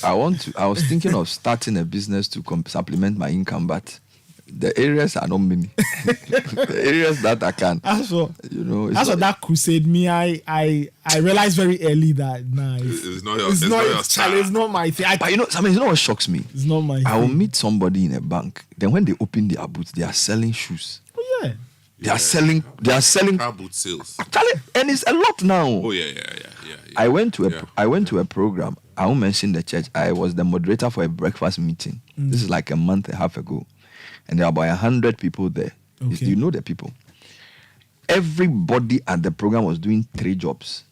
I was thinking of starting a business to supplement my income, but the areas are not many. The areas that I can. That's what that crusade me. I realized very early that it's not my thing. But you know what shocks me? It's not my thing. I will meet somebody in a bank. Then when they open their boots, they are selling shoes. Oh yeah. They are selling car boot sales. Actually, and it's a lot now. Oh yeah. I went to a program. I won't mention the church. I was the moderator for a breakfast meeting. This is like a month and a half ago. And there are about 100 people there. Okay. You know the people. Everybody at the program was doing 3 jobs.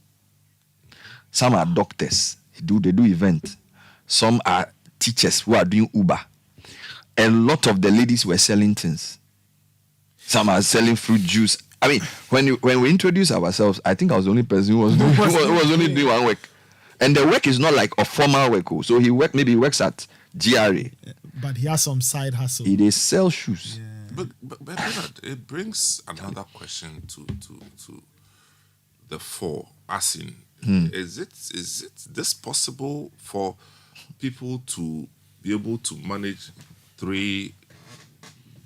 Some are doctors. They do events. Some are teachers who are doing Uber. A lot of the ladies were selling things. Some are selling fruit juice. I mean, when we introduced ourselves, I think I was the only person who was only doing one work. And the work is not like a formal work. So he works at GRA. But he has some side hustle. They sell shoes. Yeah. But Bernard, it brings another question to the fore. As in, is it this possible for people to be able to manage 3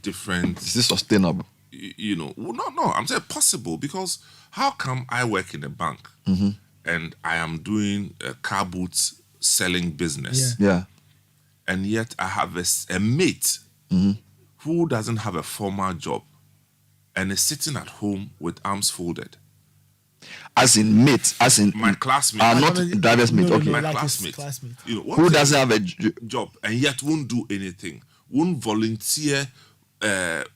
different? Is this sustainable? No. I'm saying possible, because how come I work in a bank and I am doing a car boots selling business? Yeah. And yet I have a mate who doesn't have a formal job and is sitting at home with arms folded. As in mates, my classmate. Not driver's mate. Okay. My like classmate. Who doesn't have a job and yet won't do anything, won't volunteer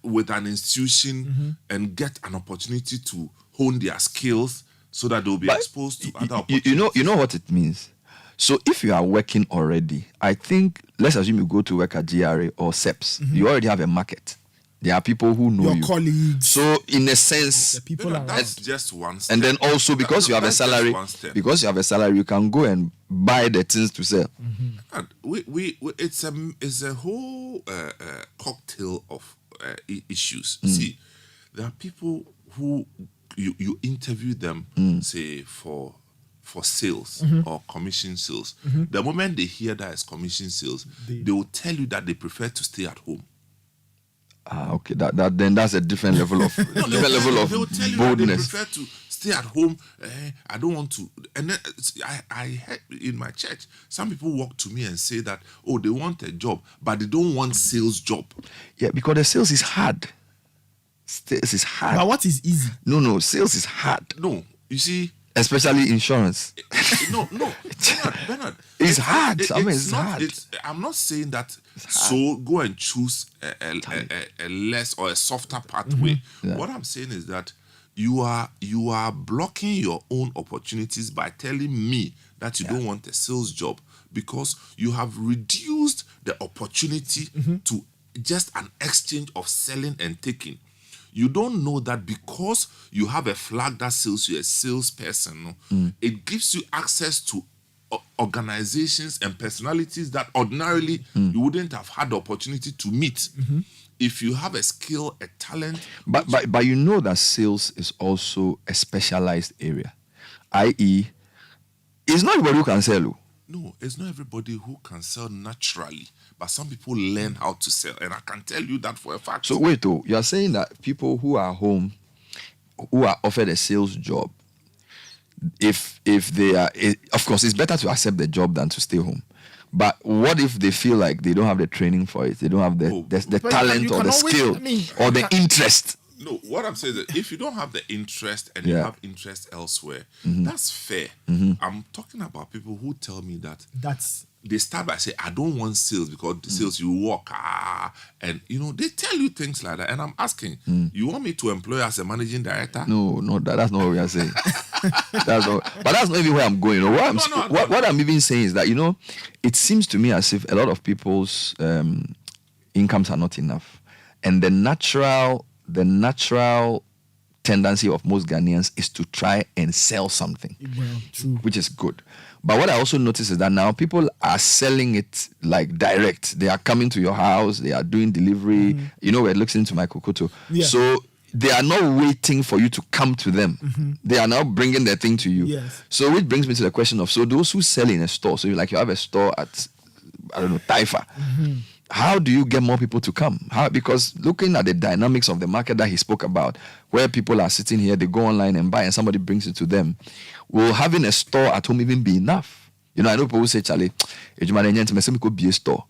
with an institution and get an opportunity to hone their skills so that they'll be exposed to other opportunities. You know what it means? So if you are working already, I think, let's assume you go to work at GRA or SEPS, you already have a market. There are people who know your colleagues. So in a sense, that's just one step. And then also because you have a salary, you can go and buy the things to sell. And it's a whole cocktail of issues. See, there are people who you interview them, say for sales or commission sales. The moment they hear that it's commission sales, they will tell you that they prefer to stay at home. Okay. Then that's a different level of they'll tell you boldness. That they prefer to stay at home. I don't want to. And then I heard in my church, some people walk to me and say that, they want a job, but they don't want sales job. Yeah, because the sales is hard. Sales is hard. But what is easy? No, sales is hard. No, you see. Especially insurance. No. Bernard. It's hard. It's hard. I'm not saying that. So go and choose a less or a softer pathway. Yeah. What I'm saying is that you are blocking your own opportunities by telling me that you don't want a sales job, because you have reduced the opportunity to just an exchange of selling and taking. You don't know that because you have a flag that says you're a salesperson, it gives you access to organizations and personalities that ordinarily you wouldn't have had the opportunity to meet. If you have a skill, a talent. But you know that sales is also a specialized area, i.e., it's not everybody who can sell. No, it's not everybody who can sell naturally, but some people learn how to sell, and I can tell you that for a fact. So wait, you are saying that people who are home, who are offered a sales job, if they are, of course, it's better to accept the job than to stay home. But what if they feel like they don't have the training for it? They don't have the talent or the skill or the interest. No, what I'm saying is that if you don't have the interest and you have interest elsewhere, that's fair. I'm talking about people who tell me that they start by saying, I don't want sales because the sales you walk, and they tell you things like that. And I'm asking, you want me to employ as a managing director? No, that's not what we are saying. But that's not even where I'm going. What I'm even saying is that, it seems to me as if a lot of people's incomes are not enough. And the natural tendency of most Ghanaians is to try and sell something, which is good. But what I also notice is that now people are selling it like direct. They are coming to your house. They are doing delivery. We're listening to my Kokoto. Yeah. So they are not waiting for you to come to them. They are now bringing their thing to you. Yes. So which brings me to the question of, so those who sell in a store, so you have a store at I don't know, Taifa. How do you get more people to come? Because looking at the dynamics of the market that he spoke about, where people are sitting here, they go online and buy and somebody brings it to them, will having a store at home even be enough? You know, I know people say, Charlie, could be a store.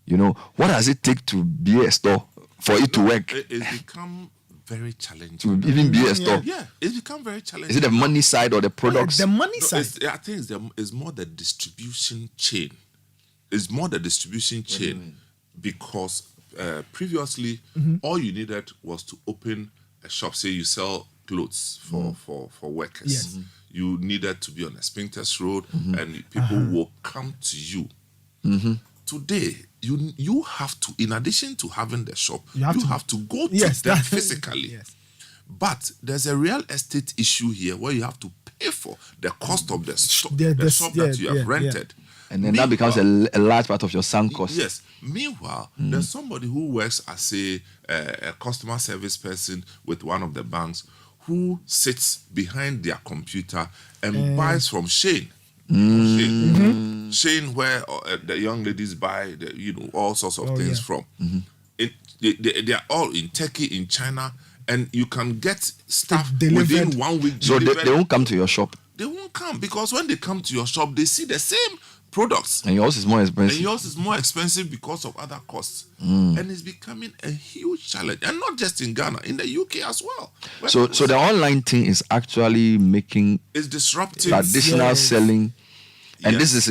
You know, what does it take to be a store for it to work? It's become very challenging. To even be a store. Yeah, it's become very challenging. Is it the money side or the products? The money side. I think it's more the distribution chain. It's more the distribution chain because previously all you needed was to open a shop. Say you sell clothes for workers. Yes. You needed to be on a Spintex Road and people will come to you. Today, you have to, in addition to having the shop, you have to go to them physically. Yes. But there's a real estate issue here where you have to pay for the cost of the shop that you have rented. And then that becomes a large part of your sunk cost. Yes. Meanwhile, there's somebody who works as a customer service person with one of the banks who sits behind their computer and buys from Shane. Shane, where the young ladies buy all sorts of things from. They are all in Turkey, in China, and you can get stuff within 1 week. So they won't come to your shop. They won't come because when they come to your shop, they see the same products. And yours is more expensive. And yours is more expensive because of other costs. And it's becoming a huge challenge. And not just in Ghana, in the UK as well. So the online thing is actually making it's disrupting traditional selling. And this is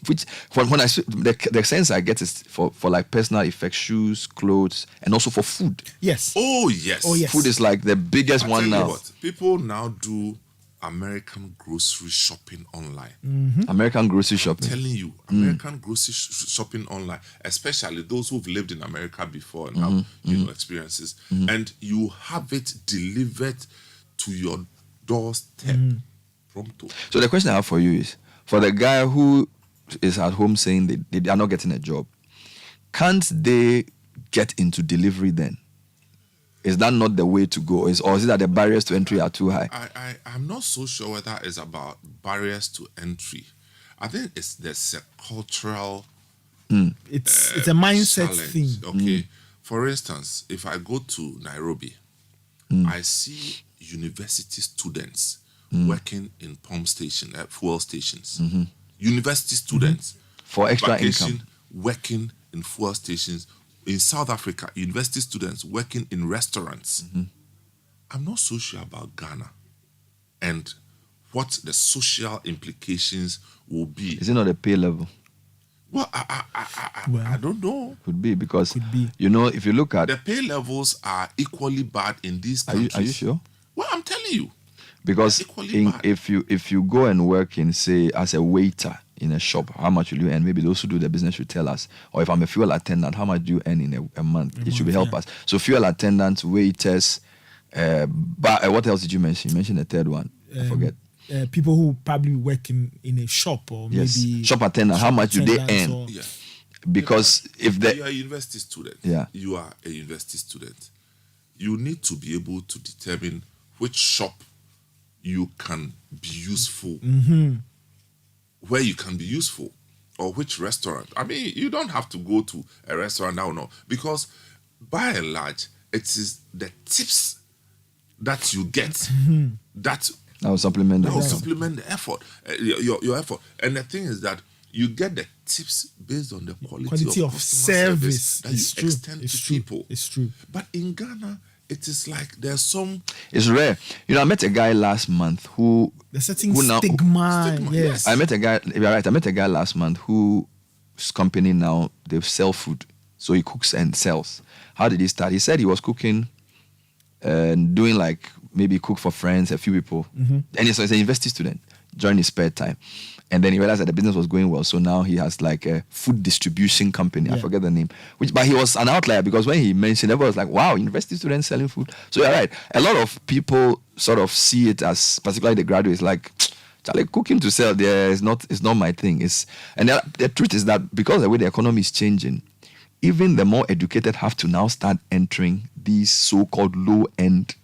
which when I the sense I get is for like personal effects, shoes, clothes, and also for food. Yes. Oh yes. Food is like the biggest one now. People now do American grocery shopping online. American grocery shopping. I'm telling you, American grocery shopping online, especially those who've lived in America before and have experiences, and you have it delivered to your doorstep. So the question I have for you is, for the guy who is at home saying they are not getting a job, can't they get into delivery then? Is that not the way to go? Or is it that the barriers to entry are too high? I'm not so sure whether it's about barriers to entry. I think there's a cultural it's a mindset challenge. thing. Okay. For instance, if I go to Nairobi, I see university students working in pump station, fuel stations. University students for extra income, working in fuel stations. In South Africa, university students working in restaurants. I'm not so sure about Ghana and what the social implications will be. Is it not a pay level? Well, I don't know. Could be because if you look at the pay levels are equally bad in these countries. Are you sure? Well, I'm telling you. Because if you go and work in, say, as a waiter in a shop, how much will you earn? Maybe those who do the business should tell us. Or if I'm a fuel attendant, how much do you earn in a month? It should help us. So fuel attendants, waiters, what else did you mention? You mentioned the third one. I forget. People who probably work in a shop or maybe shop attendant. How much do they earn? Because if you are a university student, you are a university student, you need to be able to determine which shop you can be useful, where you can be useful, or which restaurant. I mean, you don't have to go to a restaurant now, no, because by and large, it is the tips that you get that will supplement the effort, your effort. And the thing is that you get the tips based on the quality of service that you extend to people. It's true. But in Ghana, it is like there's some... It's rare. I met a guy last month who... There's certain stigma. Yes. I met a guy... You're right. I met a guy last month whose company now, they sell food. So he cooks and sells. How did he start? He said he was cooking and doing like maybe cook for friends, a few people. And he's an university student during his spare time. And then he realized that the business was going well. So now he has like a food distribution company. I forget the name. But he was an outlier because when he mentioned, everyone was like, wow, university students selling food. So you're right. A lot of people sort of see it as, particularly the graduates, like, Charlie, cooking to sell there is not my thing. And the truth is that because of the way the economy is changing, even the more educated have to now start entering these so-called low-end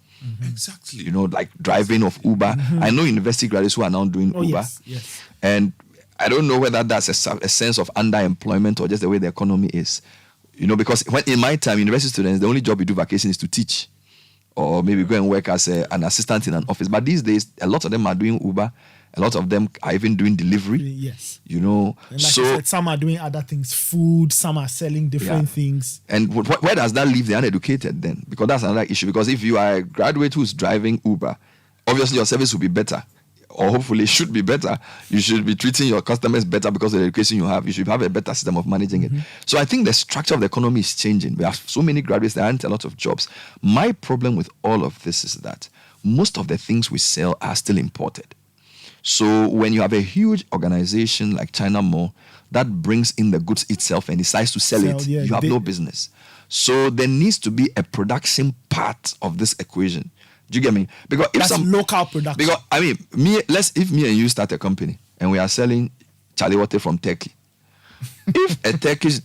exactly. Like driving of Uber. I know university graduates who are now doing Uber. Yes. And I don't know whether that's a sense of underemployment or just the way the economy is. Because when in my time, university students, the only job you do vacation is to teach, or maybe go and work as an assistant in an office. But these days, a lot of them are doing Uber. A lot of them are even doing delivery. Yes. And like you said, some are doing other things, food, some are selling different things. And where does that leave the uneducated then? Because that's another issue. Because if you are a graduate who's driving Uber, obviously your service will be better, or hopefully should be better. You should be treating your customers better because of the education you have. You should have a better system of managing it. So I think the structure of the economy is changing. We have so many graduates, there aren't a lot of jobs. My problem with all of this is that most of the things we sell are still imported. So when you have a huge organization like China Mall that brings in the goods itself and decides to sell it, you have no business. So there needs to be a production part of this equation. Do you get me? Because if that's local production. Because if me and you start a company and we are selling Charlie water from Turkey, if a Turkish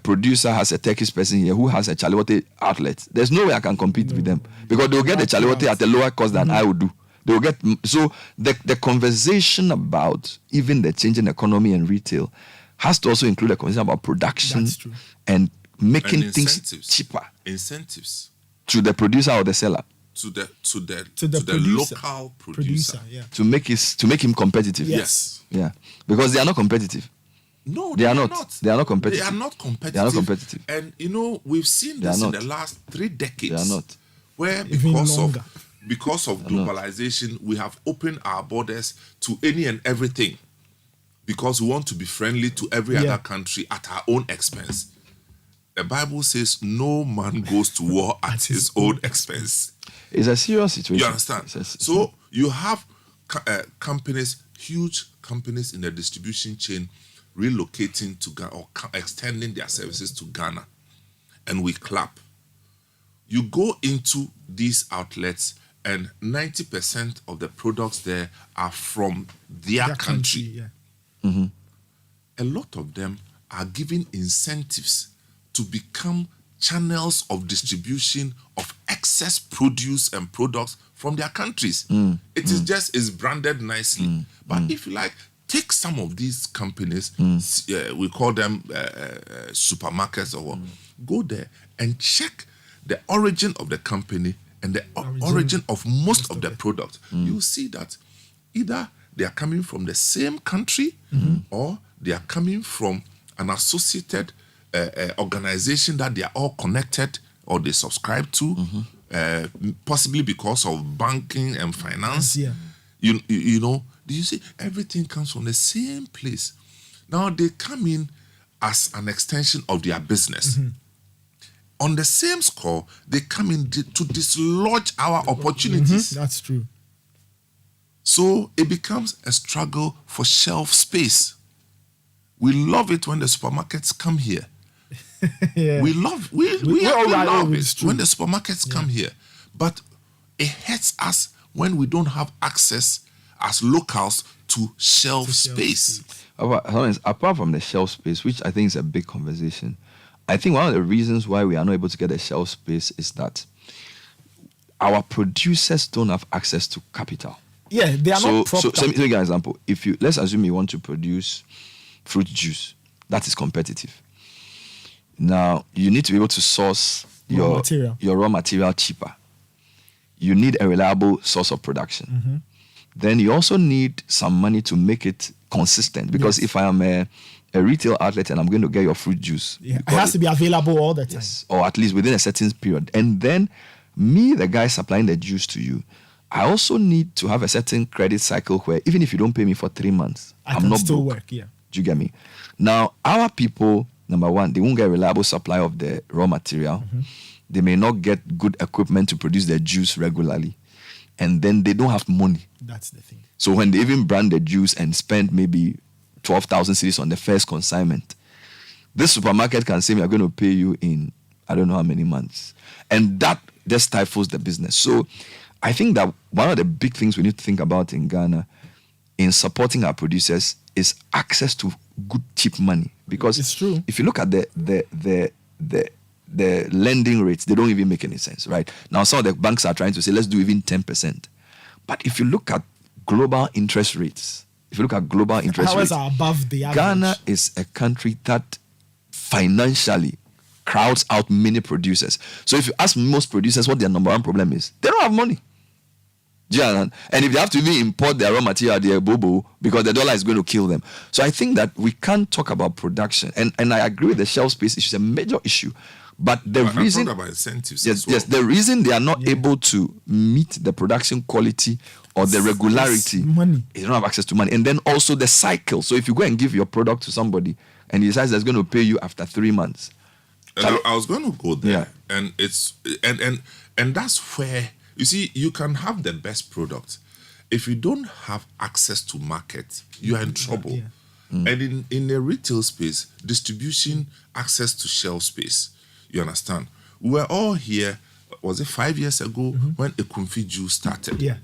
producer has a Turkish person here who has a Charlie water outlet, there's no way I can compete with them, because they'll get the Charlie water at a lower cost than I would do. They'll get the conversation about even the changing economy and retail has to also include a conversation about production and making things cheaper. Incentives to the producer or the seller. To the producer. local producer. To make him competitive. Yes. Yeah. Because they are not competitive. No, they are not. They are not competitive. They are not competitive. They are not competitive. And we've seen this in the last 3 decades. They are not. Where because of globalization, we have opened our borders to any and everything, because we want to be friendly to every other country at our own expense. The Bible says no man goes to war at his own expense. It's a serious situation. You understand? So you have companies, huge companies in the distribution chain, relocating to Ghana or extending their services to Ghana, and we clap. You go into these outlets, and 90% of the products there are from their country. A lot of them are given incentives to become channels of distribution of excess produce and products from their countries. It is branded nicely. But if you like, take some of these companies, we call them supermarkets or what, go there and check the origin of the company and the origin of most of the product. You see that either they are coming from the same country or they are coming from an associated organization that they are all connected or they subscribe to, possibly because of banking and finance. You know, do you see? Everything comes from the same place. Now they come in as an extension of their business. On the same score, they come in to dislodge our opportunities. That's true. So it becomes a struggle for shelf space. We love it when the supermarkets come here. We love it when the supermarkets come here. But it hurts us when we don't have access as locals to shelf space. Apart from the shelf space, which I think is a big conversation, I think one of the reasons why we are not able to get a shelf space is that our producers don't have access to capital. Yeah, they are not proper. So let me give you an example. Let's assume you want to produce fruit juice, that is competitive. Now, you need to be able to source your raw material cheaper. You need a reliable source of production. Then you also need some money to make it consistent, because if I am a retail outlet and I'm going to get your fruit juice, it has to be available all the time. Yes, or at least within a certain period. And then me, the guy supplying the juice to you, I also need to have a certain credit cycle where even if you don't pay me for 3 months, I'm not still broke. Work. Yeah. Do you get me? Now, our people, number one, they won't get a reliable supply of the raw material. They may not get good equipment to produce their juice regularly. And then they don't have money. That's the thing. So when they even brand the juice and spend maybe 12,000 cedis on the first consignment, this supermarket can say, we are going to pay you in I don't know how many months. And that just stifles the business. So I think that one of the big things we need to think about in Ghana in supporting our producers is access to good, cheap money. Because it's true. If you look at the lending rates, they don't even make any sense, right? Now, some of the banks are trying to say, let's do even 10%. But if you look at global interest rates, If you look at global interest Ours rates, are above the average. Ghana is a country that financially crowds out many producers. So if you ask most producers what their number one problem is, they don't have money. Do you understand? And if they have to even import their raw material, their bobo, because the dollar is going to kill them. So I think that we can't talk about production. And I agree with the shelf space issue is a major issue. But the reason, about incentives yes, the reason they are not able to meet the production quality or the regularity, money. They don't have access to money. And then also the cycle. So if you go and give your product to somebody and he decides that's going to pay you after 3 months. And I was going to go there, and it's and that's where you see you can have the best product. If you don't have access to market, you are in trouble. And in the retail space, distribution, access to shelf space. You understand? We were all here, was it 5 years ago when Ekumfi juice started?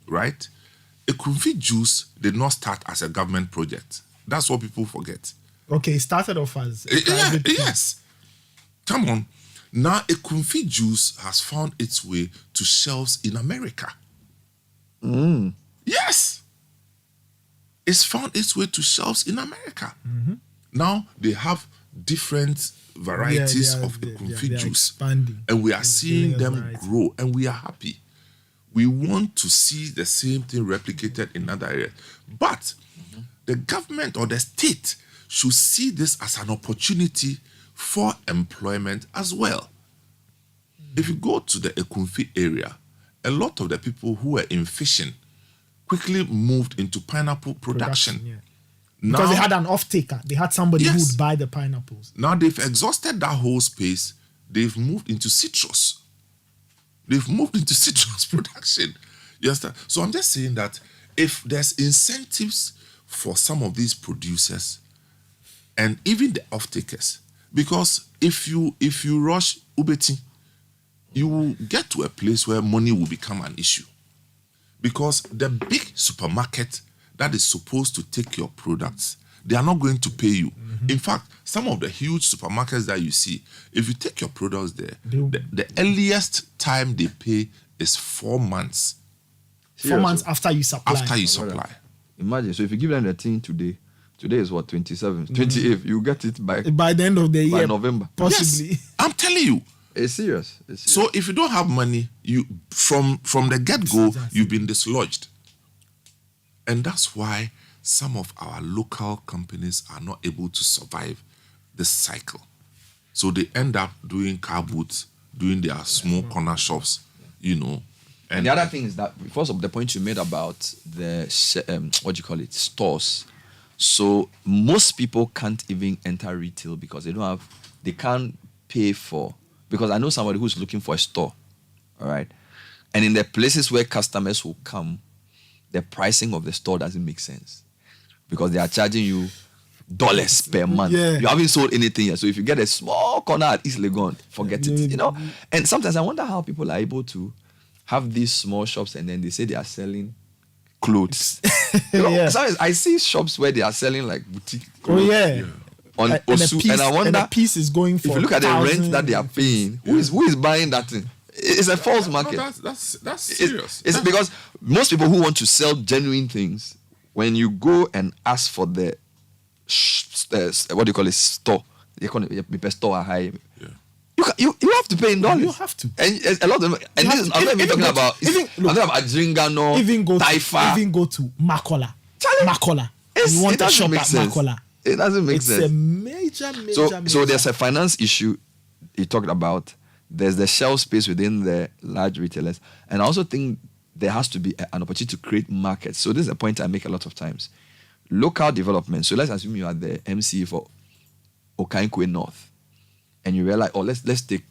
Right? Ekumfi juice did not start as a government project. That's what people forget. Okay, it started off as yes. Come on. Now Ekumfi juice has found its way to shelves in America. Yes. It's found its way to shelves in America. Now they have different varieties of Ekumfi juice. Expanding. And we are seeing them grow, and we are happy. We want to see the same thing replicated in other areas. But the government or the state should see this as an opportunity for employment as well. If you go to the Ekumfi area, a lot of the people who were in fishing quickly moved into pineapple production. Now, because they had an off-taker. They had somebody who would buy the pineapples. Now they've exhausted that whole space. They've moved into citrus. They've moved into citrus production. You understand? So I'm just saying that if there's incentives for some of these producers and even the off-takers, because if you rush Ubeti, you will get to a place where money will become an issue. Because the big supermarket that is supposed to take your products, they are not going to pay you. In fact, some of the huge supermarkets that you see, if you take your products there, the earliest time they pay is 4 months. 4 months after you supply. Imagine, so if you give them the thing today is what, 27th, 28th, you get it by the end of the year. By November. Possibly. Yes, I'm telling you. It's serious. So if you don't have money, you from the get-go, you've been dislodged. And that's why some of our local companies are not able to survive this cycle. So they end up doing car boots, doing their small corner shops, you know. And the other thing is that because of the point you made about the, stores. So most people can't even enter retail because they can't pay for, because I know somebody who's looking for a store, all right? And in the places where customers will come, the pricing of the store doesn't make sense because they are charging you dollars per month. You haven't sold anything yet. So if you get a small corner at East Legon, forget it, you know? And sometimes I wonder how people are able to have these small shops and then they say they are selling clothes. You know, sometimes I see shops where they are selling like boutique clothes. On Osu, and I wonder, and a piece is going for, if you look at the rent that they are paying, who is buying that thing? It's a false market. That's serious. It's because most people who want to sell genuine things, when you go and ask for the store, they call it store high. You have to pay in dollars. You have to. And a lot of them. And this is, I'm not even talking about. I'm talking about Adringano, Taifa. Even go to Makola. You want to shop at Makola. It doesn't make sense. It's a major. So there's a finance issue he talked about. There's the shelf space within the large retailers. And I also think there has to be an opportunity to create markets. So this is a point I make a lot of times. Local development. So let's assume you are the MC for Okankwe North. And you realize, let's take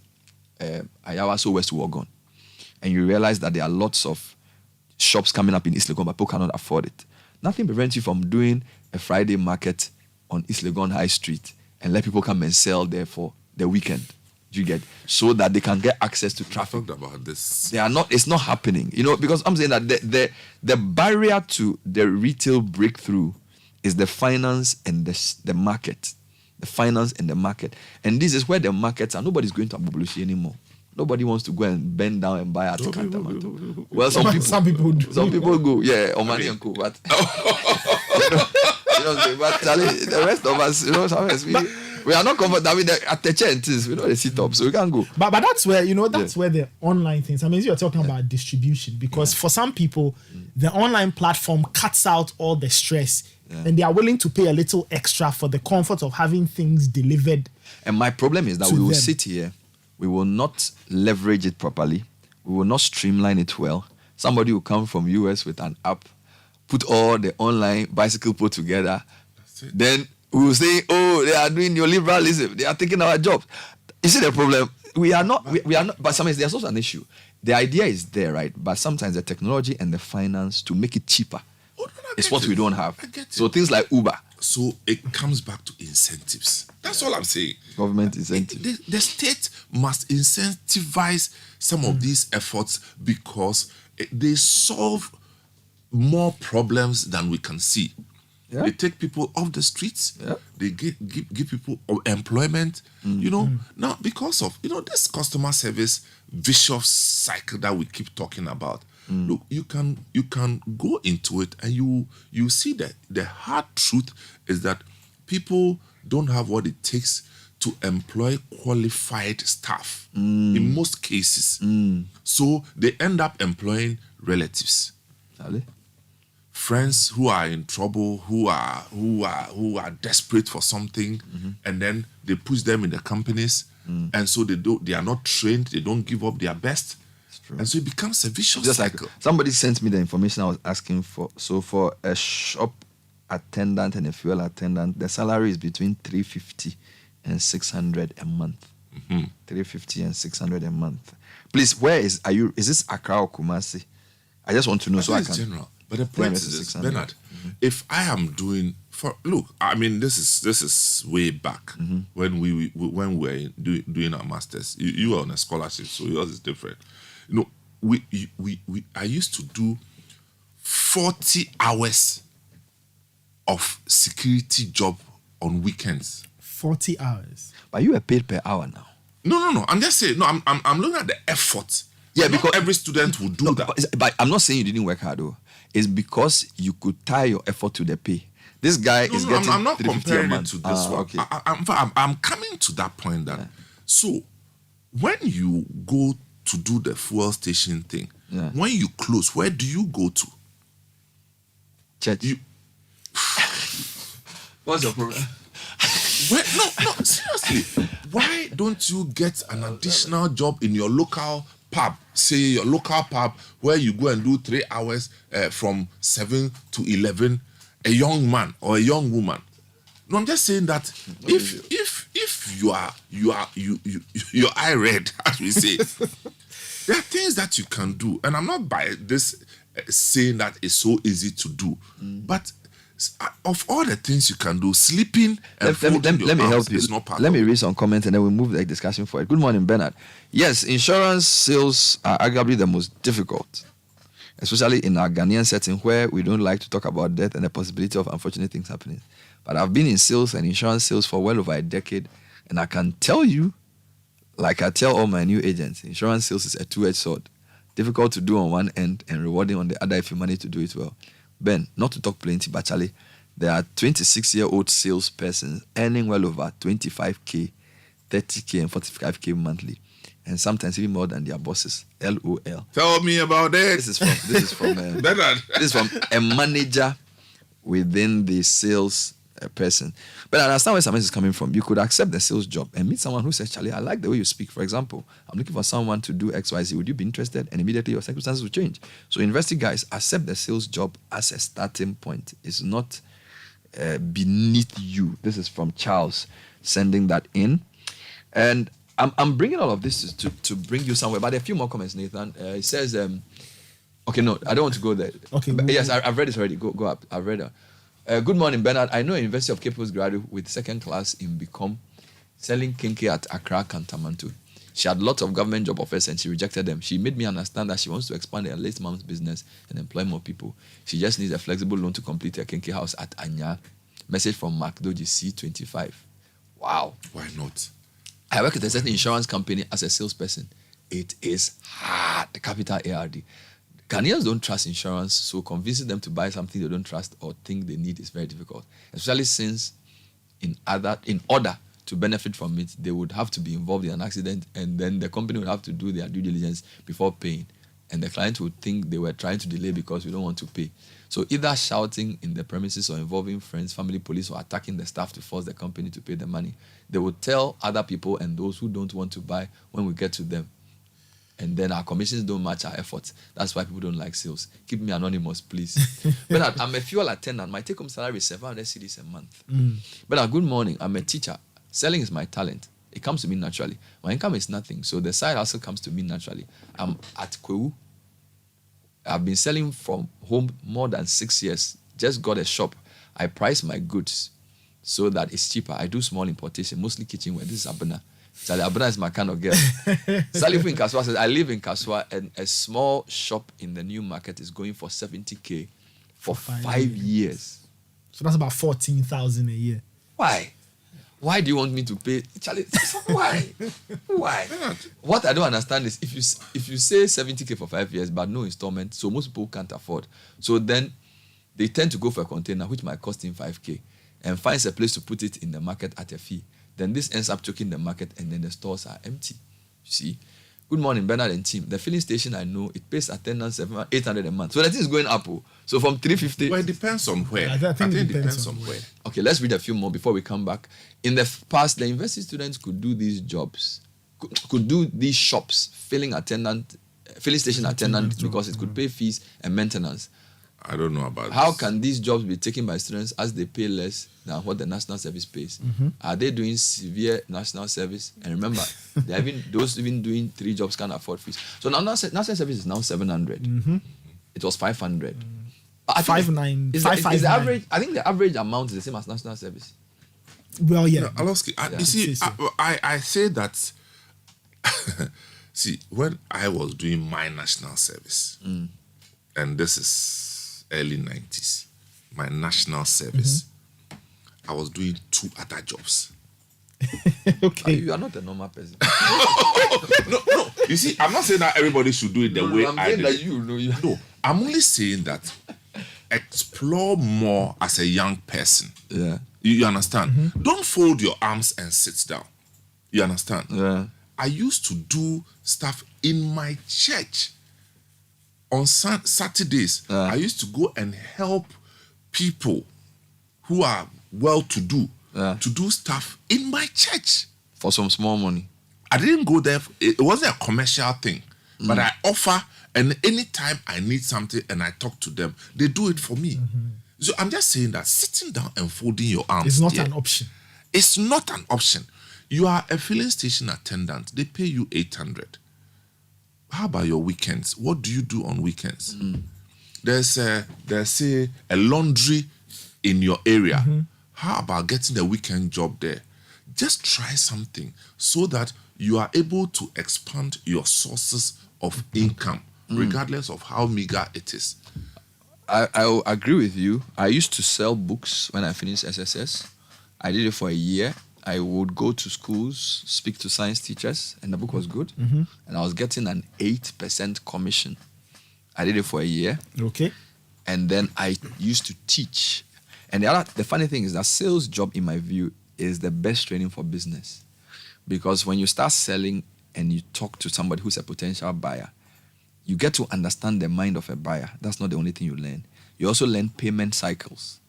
Ayawaso West Wuogon. And you realize that there are lots of shops coming up in East Legon, but people cannot afford it. Nothing prevents you from doing a Friday market on East Legon High Street and let people come and sell there for the weekend. You get, so that they can get access to traffic. I talked about this. It's not happening, you know, because I'm saying that the barrier to the retail breakthrough is the finance and the market. The finance and the market. And this is where the markets are. Nobody's going to Abubulushi anymore. Nobody wants to go and bend down and buy Attah-Mensah tomato. Well, Some people do. Some people go, yeah, Omani and Co. But but Charlie, the rest of us, sometimes we are not comfortable with the Attah and things. We know the sit up, so we can't go. But that's where where the online things. I mean, you're talking about distribution, because for some people, the online platform cuts out all the stress, and they are willing to pay a little extra for the comfort of having things delivered. And my problem is that we will sit here, we will not leverage it properly, we will not streamline it well. Somebody will come from US with an app, put all the online bicycle put together, then we will say, oh, they are doing neoliberalism, they are taking our jobs. You see the problem? We are not, but sometimes there's also an issue. The idea is there, right? But sometimes the technology and the finance to make it cheaper is what we don't have. So things like Uber. So it comes back to incentives. That's all I'm saying. Government incentives. The state must incentivize some of these efforts, because they solve more problems than we can see. Yeah. They take people off the streets. Yeah. They give people employment. Now because of this customer service vicious cycle that we keep talking about. Look, you can go into it and you see that the hard truth is that people don't have what it takes to employ qualified staff in most cases. So they end up employing relatives. Ali? Friends who are in trouble, who are desperate for something, and then they push them in the companies, and so they are not trained, they don't give up their best, and so it becomes a vicious Just cycle. like somebody sent me the information I was asking for. So for a shop attendant and a fuel attendant, the salary is between 350 and 600 a month. 350 and 600 a month. Please, is this Accra or Kumasi? I just want to know so I can. General. But the point is this, Bernard, if I am doing I mean, this is way back when we were doing our masters. You were on a scholarship, so yours is different. I used to do 40 hours of security job on weekends. 40 hours. But you are paid per hour now. No. I'm just saying. No, I'm looking at the effort. Yeah, Not because every student will do that. But I'm not saying you didn't work hard though. It's because you could tie your effort to the pay. This guy is getting I'm not 350 comparing a it month. to this one. Okay. I'm coming to that point that so when you go to do the fuel station thing, when you close, where do you go to? Church. What's your problem? No, seriously. Why don't you get an additional job in your local pub? Say your local pub where you go and do 3 hours from 7 to 11, a young man or a young woman. No, I'm just saying that if your eye red, as we say, there are things that you can do, and I'm not by this saying that it's so easy to do, but of all the things you can do, sleeping and let me help you. Is not part let of me it. read some comments and then we'll move the discussion forward. Good morning, Bernard. Yes, insurance sales are arguably the most difficult, especially in our Ghanaian setting where we don't like to talk about death and the possibility of unfortunate things happening. But I've been in sales and insurance sales for well over a decade, and I can tell you, like I tell all my new agents, insurance sales is a two-edged sword. Difficult to do on one end and rewarding on the other if you manage to do it well. Ben, not to talk plenty, but Charlie, there are 26-year-old salespersons earning well over 25K, 30K, and 45K monthly, and sometimes even more than their bosses. LOL. Tell me about it. This is from Bernard. This is from a manager within the sales person. But I understand where someone is coming from. You could accept the sales job and meet someone who says, Charlie, I like the way you speak. For example, I'm looking for someone to do XYZ. Would you be interested? And immediately your circumstances will change. So university guys, accept the sales job as a starting point. It's not beneath you. This is from Charles sending that in. And I'm bringing all of this to bring you somewhere. But a few more comments, Nathan. It says, okay, no, I don't want to go there. Okay. Yes, I've read this already. Go up. I've read it. Good morning, Bernard. I know a University of Cape Coast graduate with second class in BCom selling kinky at Accra, Cantamanto. She had lots of government job offers and she rejected them. She made me understand that she wants to expand her late mom's business and employ more people. She just needs a flexible loan to complete her kinky house at Anya. Message from Mark Doji C25. Wow. Why not? I work at a certain insurance company as a salesperson. it is hard. The capital ARD. Ghanaians don't trust insurance, so convincing them to buy something they don't trust or think they need is very difficult. Especially since in order to benefit from it, they would have to be involved in an accident, and then the company would have to do their due diligence before paying. And the client would think they were trying to delay because we don't want to pay. So either shouting in the premises or involving friends, family, police, or attacking the staff to force the company to pay the money. They would tell other people and those who don't want to buy when we get to them. And then our commissions don't match our efforts. That's why people don't like sales. Keep me anonymous, please. But I'm a fuel attendant. My take-home salary is 700 cedis a month. But good morning. I'm a teacher. Selling is my talent. It comes to me naturally. My income is nothing, so the side hustle comes to me naturally. I'm at Quao. I've been selling from home more than 6 years. Just got a shop. I price my goods so that it's cheaper. I do small importation, mostly kitchenware. This is Abuna. Charlie, Abuna is my kind of girl. Salifu in Kaswa says, I live in Kaswa and a small shop in the new market is going for 70K for 5 years. So that's about 14,000 a year. Why? Why do you want me to pay? Charlie, why? Why? What I don't understand is if you say 70K for 5 years but no installment, so most people can't afford. So then they tend to go for a container which might cost him 5K and finds a place to put it in the market at a fee. Then this ends up choking the market and then the stores are empty. You see? Good morning, Bernard and team. The filling station I know, it pays attendance 800 a month. So that thing is going up. So from 350. Well, it depends on where. I think it depends on where. Okay, let's read a few more before we come back. In the past, the university students could do these jobs, could do these shops, filling station attendant because it could pay fees and maintenance. I don't know about How this. can these jobs be taken by students as they pay less than what the national service pays? Are they doing severe national service? And remember, those even doing 3 jobs can't afford fees. So now national service is now 700. It was 500. I think 5.9. is the average? I think the average amount is the same as national service. Well, yeah. No, Aloski, you see, I say that. See, when I was doing my national service, and this is early 90s, my national service, I was doing 2 other jobs. Okay. You are not a normal person. No. You see, I'm not saying that everybody should do it the way I did. That No, I'm only saying that explore more as a young person. Yeah. You understand? Don't fold your arms and sit down. You understand? Yeah. I used to do stuff in my church. On Saturdays, I used to go and help people who are well-to-do to do stuff in my church. For some small money. I didn't go there. It wasn't a commercial thing. But I offer, and anytime I need something and I talk to them, they do it for me. So I'm just saying that sitting down and folding your arms It's not an option. It's not an option. You are a filling station attendant. They pay you 800. How about your weekends? What do you do on weekends? There's a laundry in your area. How about getting a weekend job there? Just try something so that you are able to expand your sources of income, regardless of how meager it is. I agree with you. I used to sell books when I finished SSS. I did it for a year. I would go to schools, speak to science teachers, and the book was good. And I was getting an 8% commission. I did it for a year. Okay. And then I used to teach. And the funny thing is that sales job, in my view, is the best training for business. Because when you start selling and you talk to somebody who's a potential buyer, you get to understand the mind of a buyer. That's not the only thing you learn. You also learn payment cycles.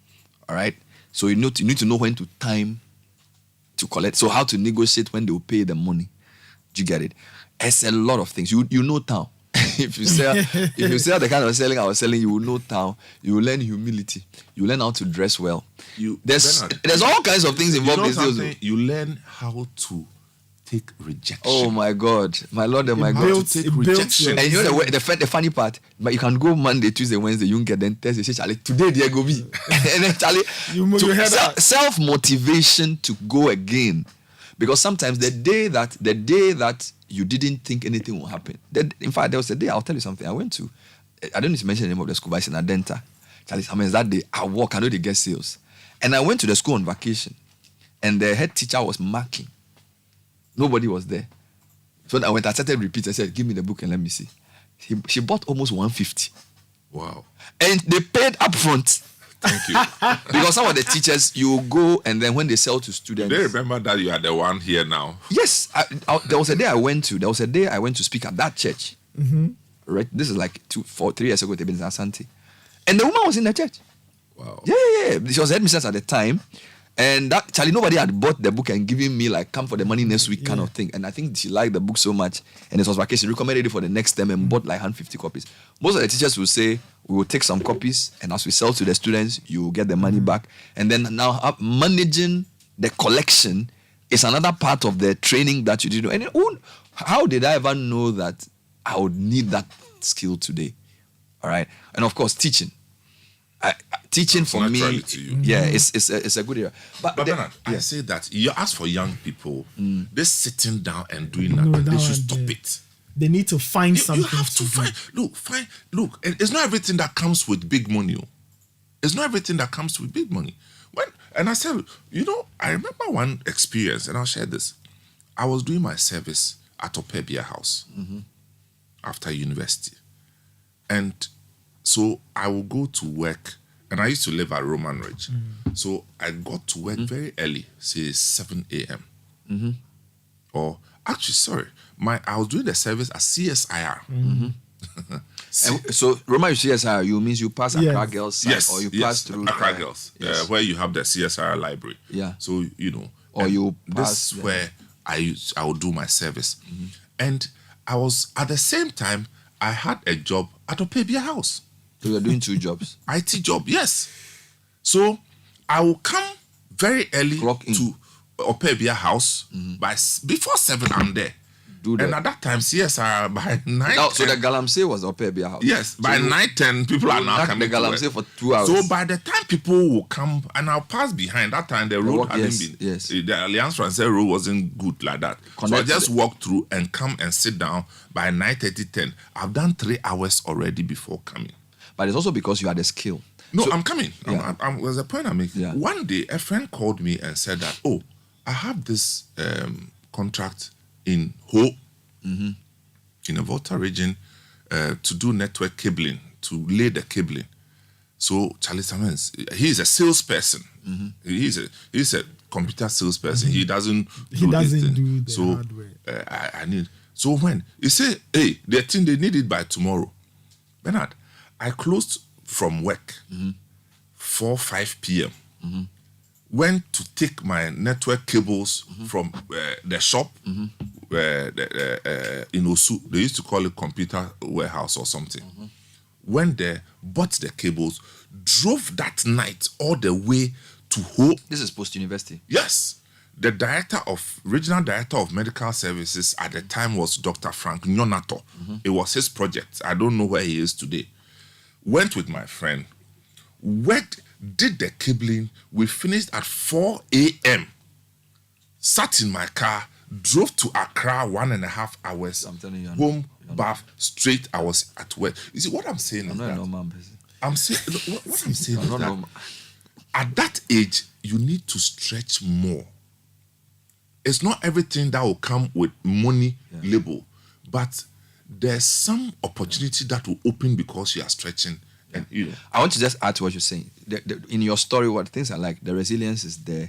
All right? So you need to know when to time to collect. So how to negotiate when they will pay the money. Do you get it? It's a lot of things. You know town. if you sell the kind of selling I was selling, you will know town. You will learn humility. You learn how to dress well. There's all kinds of things involved in sales. You learn how to take rejection. Oh my God, my Lord and my God. To take rejection. And you know the funny part, but you can go Monday, Tuesday, Wednesday, you can get then Thursday, say, Charlie, today there go be. And then Charlie, self-motivation to go again. Because sometimes the day that you didn't think anything will happen. In fact, there was a day, I'll tell you something. I went to, I don't need to mention the name of the school, but it's in Adenta. Charlie, I mean, that day I walk, I know they get sales. And I went to the school on vacation, and the head teacher was marking. Nobody was there. So now when I started repeating, I said, give me the book and let me see. She bought almost 150. Wow. And they paid upfront. Thank you. Because some of the teachers, you go and then when they sell to students. They remember that you are the one here now. Yes. There was a day I went to speak at that church. Right? This is like 3 years ago, they've been in Asante. And the woman was in the church. Wow. Yeah. She was headmistress at the time. And that Charlie, nobody had bought the book and given me like come for the money next week kind of thing. And I think she liked the book so much. And it was vacation. She recommended it for the next term and bought like 150 copies. Most of the teachers will say, we will take some copies and as we sell to the students, you will get the money back. And then now managing the collection is another part of the training that you do. And how did I ever know that I would need that skill today? All right. And of course, teaching. Teaching for me, it's a good area. But Bernard, I say that you ask for young people, they're sitting down and doing nothing. They should stop it. They need to find something. You have to find. Look. It's not everything that comes with big money. It's not everything that comes with big money. And I said, I remember one experience, and I'll share this. I was doing my service at Opebia House after university, and so I will go to work, and I used to live at Roman Ridge. So I got to work very early, say 7 a.m. Or actually, sorry, I was doing the service at CSIR. So Roman CSIR, you means you pass Accra Girls side, or you pass through Accra Girls, where you have the CSIR library. Yeah. So or you pass. This is where I would do my service, and I was at the same time I had a job at Opebia House. So you're doing 2 jobs. IT job, yes. So I will come very early to Opebia House. Before 7, I'm there. And at that time, CSR by 9. So the Galamsey was Opebia House. Yes, by 9:10, people are now coming. The Galamsey for 2 hours. So by the time people will come, and I'll pass behind. That time the road hadn't been. Yes. The Alliance Française road wasn't good like that. So I just walk through and come and sit down by 9:30, 10. I've done 3 hours already before coming. But it's also because you had a skill. No, I'm coming. There's a point I'm making. Yeah. One day, a friend called me and said that, I have this contract in Ho, in the Volta region, to do network cabling, to lay the cabling. So Charlie Simmons, he's a salesperson. He's a computer salesperson. He doesn't do the hardware. I need. So when he said, hey, they think they need it by tomorrow, Bernard, I closed from work 4-5 p.m. Went to take my network cables from the shop in Osu. They used to call it computer warehouse or something. Went there, bought the cables, drove that night all the way to Ho. This is post-university. Yes. The regional director of medical services at the time was Dr. Frank Nyonato. It was his project. I don't know where he is today. Went with my friend, did the cabling. We finished at 4 a.m. Sat in my car, drove to Accra 1.5 hours. I'm telling you, home, bath, straight. I was at work. You see what I'm saying? I'm not a normal person. I'm saying what I'm saying is that at that age you need to stretch more. It's not everything that will come with money label, but there's some opportunity that will open because you are stretching. And I want to just add to what you're saying. In your story, what things are like, the resilience is there,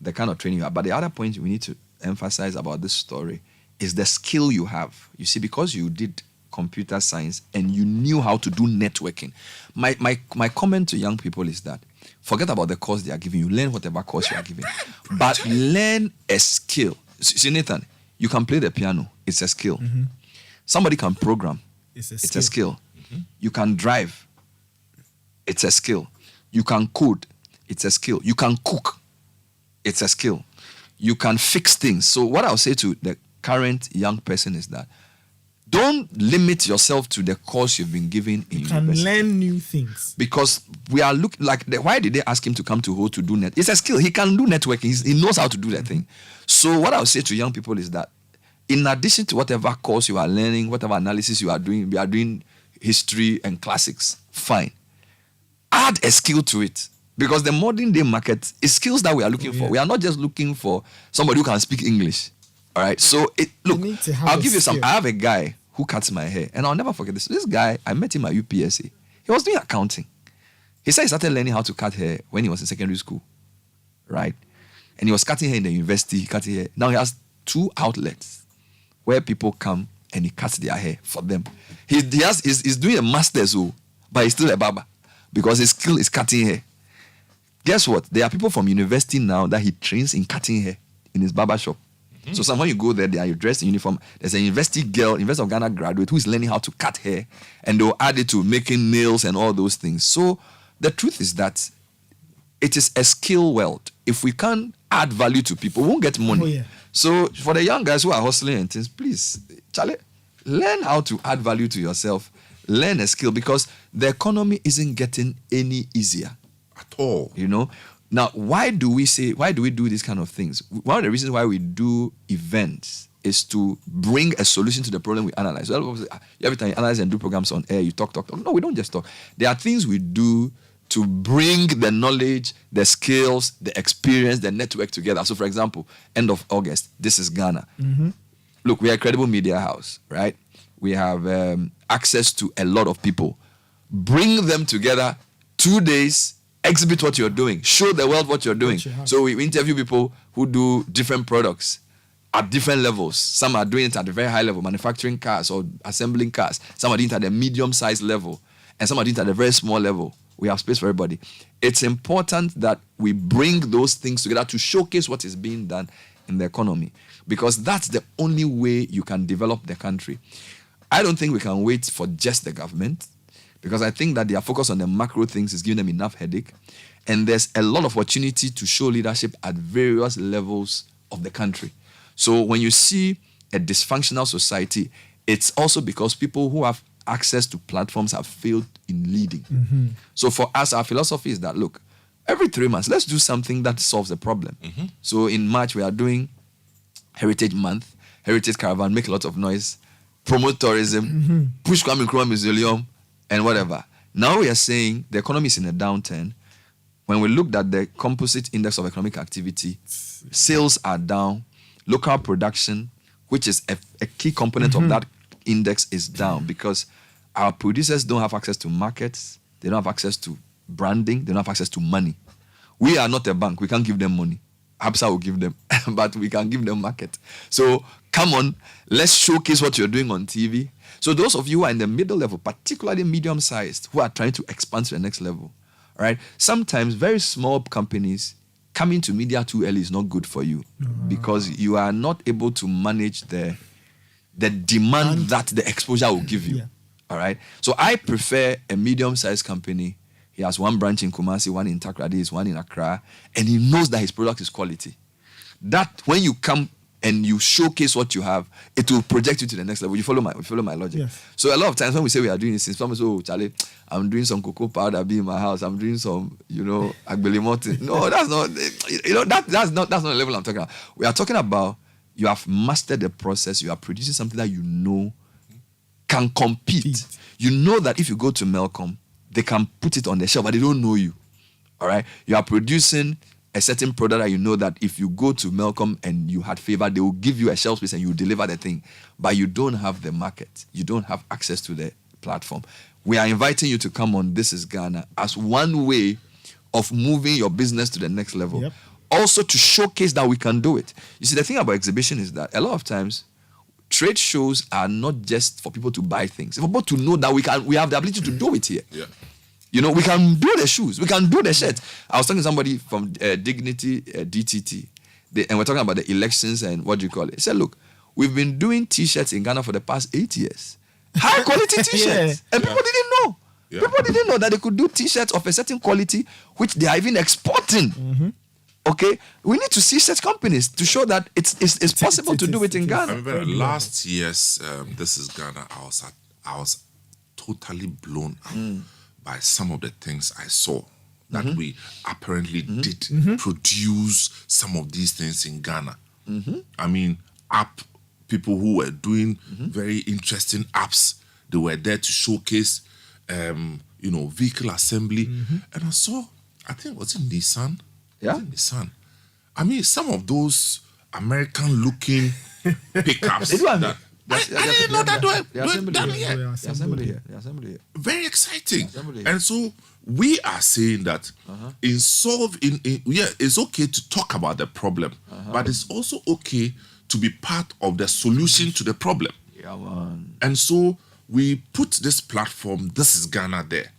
the kind of training you have. But the other point we need to emphasize about this story is the skill you have. You see, because you did computer science and you knew how to do networking. My comment to young people is that forget about the course they are giving you. Learn whatever course you are giving. But learn a skill. See, Nathan, you can play the piano. It's a skill. Somebody can program. It's a skill. You can drive. It's a skill. You can code. It's a skill. You can cook. It's a skill. You can fix things. So what I'll say to the current young person is that don't limit yourself to the course you've been given in university. You can learn new things. Because we are looking like, why did they ask him to come to Ho to do net? It's a skill. He can do networking. He knows how to do that thing. So what I'll say to young people is that in addition to whatever course you are learning, whatever analysis you are doing, we are doing history and classics, fine. Add a skill to it. Because the modern day market is skills that we are looking for. We are not just looking for somebody who can speak English. All right. So look, need to have I'll a give you some. skill. I have a guy who cuts my hair, and I'll never forget this. This guy, I met him at UPSA. He was doing accounting. He said he started learning how to cut hair when he was in secondary school, right? And he was cutting hair in the university, cutting hair. Now he has 2 outlets where people come and he cuts their hair for them. He's doing a master's, but he's still a barber because his skill is cutting hair. Guess what? There are people from university now that he trains in cutting hair in his barber shop. Mm-hmm. So someone you go there, they are dressed in uniform. There's an university girl, University of Ghana graduate, who is learning how to cut hair, and they'll add it to making nails and all those things. So the truth is that it is a skill world. If we can't add value to people, we won't get money. Oh, yeah. So for the young guys who are hustling and things, please, Charlie, learn how to add value to yourself. Learn a skill, because the economy isn't getting any easier at all. You know. Now, why do we do these kind of things? One of the reasons why we do events is to bring a solution to the problem we analyze. So every time you analyze and do programs on air, you talk. No, we don't just talk. There are things we do to bring the knowledge, the skills, the experience, the network together. So, for example, end of August, This is Ghana. Mm-hmm. Look, we are a credible media house, right? We have access to a lot of people. Bring them together, 2 days, exhibit what you're doing, show the world what you're doing. So we interview people who do different products at different levels. Some are doing it at a very high level, manufacturing cars or assembling cars. Some are doing it at a medium-sized level, and some are doing it at a very small level. We have space for everybody. It's important that we bring those things together to showcase what is being done in the economy, because that's the only way you can develop the country. I don't think we can wait for just the government, because I think that their focus on the macro things is giving them enough headache. And there's a lot of opportunity to show leadership at various levels of the country. So when you see a dysfunctional society, it's also because people who have access to platforms have failed in leading. Mm-hmm. So for us, our philosophy is that, look, every 3 months, let's do something that solves the problem. Mm-hmm. So in March, we are doing Heritage Month, Heritage Caravan, make a lot of noise, promote tourism, push Kwame Nkrumah Mausoleum, and whatever. Now we are saying the economy is in a downturn. When we looked at the composite index of economic activity, sales are down, local production, which is a key component of that index, is down, because our producers don't have access to markets, they don't have access to branding, they don't have access to money. We are not a bank, we can't give them money. ABSA will give them, but we can give them market. So come on, let's showcase what you're doing on TV. So those of you who are in the middle level, particularly medium-sized, who are trying to expand to the next level, all right? Sometimes very small companies coming to media too early is not good for you, because you are not able to manage the demand that the exposure will give you, all right? So I prefer a medium-sized company. He has 1 branch in Kumasi, 1 in Takrady, 1 in Accra, and he knows that his product is quality. That when you come and you showcase what you have, it will project you to the next level. You follow my logic. Yes. So a lot of times when we say we are doing this, someone says, "Oh, Charlie, I'm doing some cocoa powder in my house. I'm doing some, agbelimotin." No, that's not. That's not the level I'm talking about. We are talking about you have mastered the process. You are producing something that you know can compete. You know that if you go to Melcom, they can put it on the shelf, but they don't know you. All right, you are producing a certain product that you know that if you go to Melcom and you had favor, they will give you a shelf space and you deliver the thing. But you don't have the market. You don't have access to the platform. We are inviting you to come on This is Ghana as one way of moving your business to the next level. Yep. Also to showcase that we can do it. You see, the thing about exhibition is that a lot of times, trade shows are not just for people to buy things. It's for people to know that we have the ability to do it here. Yeah. We can do the shoes. We can do the shirt. I was talking to somebody from Dignity DTT, and we're talking about the elections and what do you call it. He said, look, we've been doing T-shirts in Ghana for the past 8 years. High quality T-shirts. And people didn't know. Yeah. People didn't know that they could do T-shirts of a certain quality, which they are even exporting. Okay? We need to see such companies to show that it's possible to do it in Ghana. I remember last year's This is Ghana, I was totally blown out by some of the things I saw that we apparently did produce some of these things in Ghana. I mean, people who were doing very interesting apps, they were there to showcase, vehicle assembly. And I saw, I think, was it Nissan? Yeah. Nissan. I mean, some of those American-looking pickups. They do have that, I didn't know that The assembly here. Very exciting. And so we are saying that it's okay to talk about the problem, but it's also okay to be part of the solution to the problem. Yeah, man. And so we put this platform, This is Ghana, there,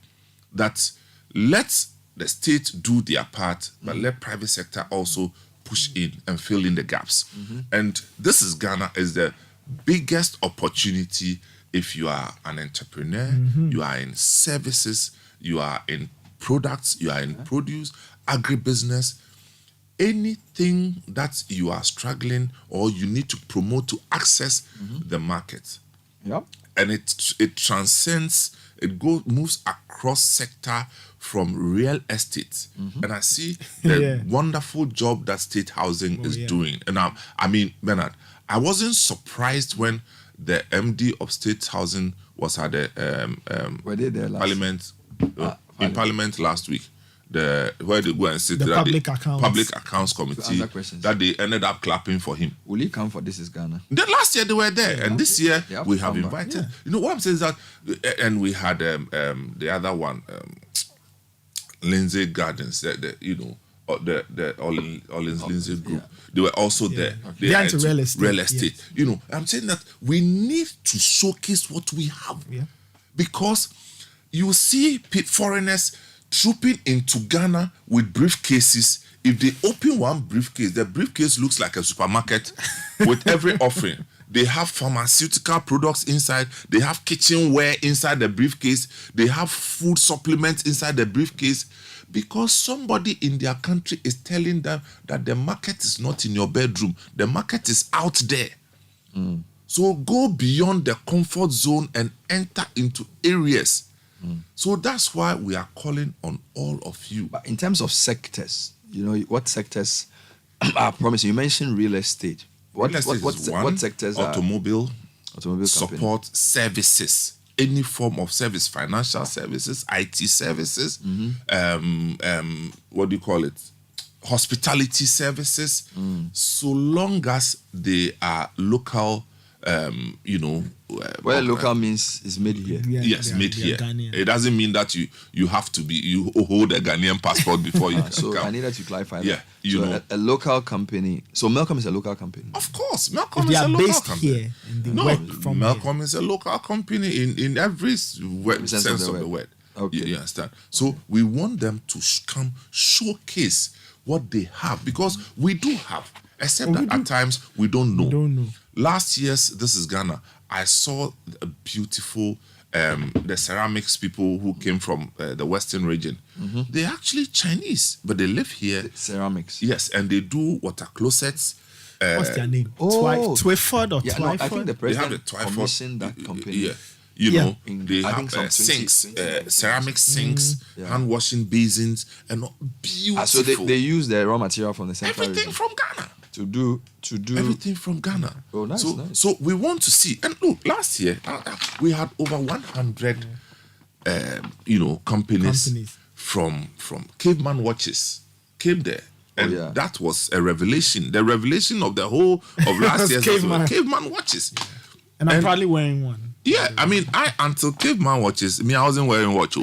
that let the state do their part, but let private sector also push in and fill in the gaps. And This is Ghana is the biggest opportunity if you are an entrepreneur, you are in services, you are in products, you are in produce, agribusiness, anything that you are struggling or you need to promote to access the market. Yep. And it transcends, moves across sector from real estate. And I see the wonderful job that state housing is doing. And I mean, Bernard, I wasn't surprised when the MD of state housing was at the Were they there last parliament in parliament last week. Where they go and sit The there, public accounts. Public Accounts Committee, that they ended up clapping for him. Will he come for This is Ghana? Then last year they were there, and this year Yeah, we have come invited. back. You know what I'm saying is that, and we had the other one, Lindsay Gardens, the Lindsay group. They were also there. Okay. They are into real estate. Real estate. Yes. You know, I'm saying that we need to showcase what we have, because you see foreigners trooping into Ghana with briefcases. If they open one briefcase, the briefcase looks like a supermarket with every offering. They have pharmaceutical products inside. They have kitchenware inside the briefcase. They have food supplements inside the briefcase, because somebody in their country is telling them that the market is not in your bedroom. The market is out there. So go beyond the comfort zone and enter into areas. So that's why we are calling on all of you. But in terms of sectors, you know, what sectors are promising? You mentioned real estate. What sectors automobile company. support services, any form of service, financial services, IT services, what do you call it? Hospitality services, so long as they are local, Well, local means is made here. Made here. Ghanaian. It doesn't mean that you have to be, you hold a Ghanaian passport before you can So come. I needed to clarify Yeah, that. A local company. So Malcolm is a local company. Of course, Malcolm If they is a are local based company. here and they work from Malcolm is a local company in every sense of the word. Okay. You understand? So we want them to come showcase what they have, because we do have, except that at times we don't know. Last year's This is Ghana, I saw a beautiful the ceramics people who came from the Western region. They're actually Chinese, but they live here. Ceramics. Yes, and they do water closets. What's their name? Oh. Twifford or Yeah, no, Twyford? I think the They have president the Twyford. commissioned that company. Yeah. You know, they I have think some 20 sinks, 20 ceramic sinks, hand washing basins, and beautiful. So they use the raw material from the central everything region from Ghana. to do Everything from Ghana. Oh, nice, so, nice. So we want to see. And look, last year we had over 100, companies from Caveman Watches came there. And that was a revelation. The revelation of the whole of last year's Caveman Watches. And I'm probably wearing one. Yeah, I mean, until Caveman Watches, I wasn't wearing watch.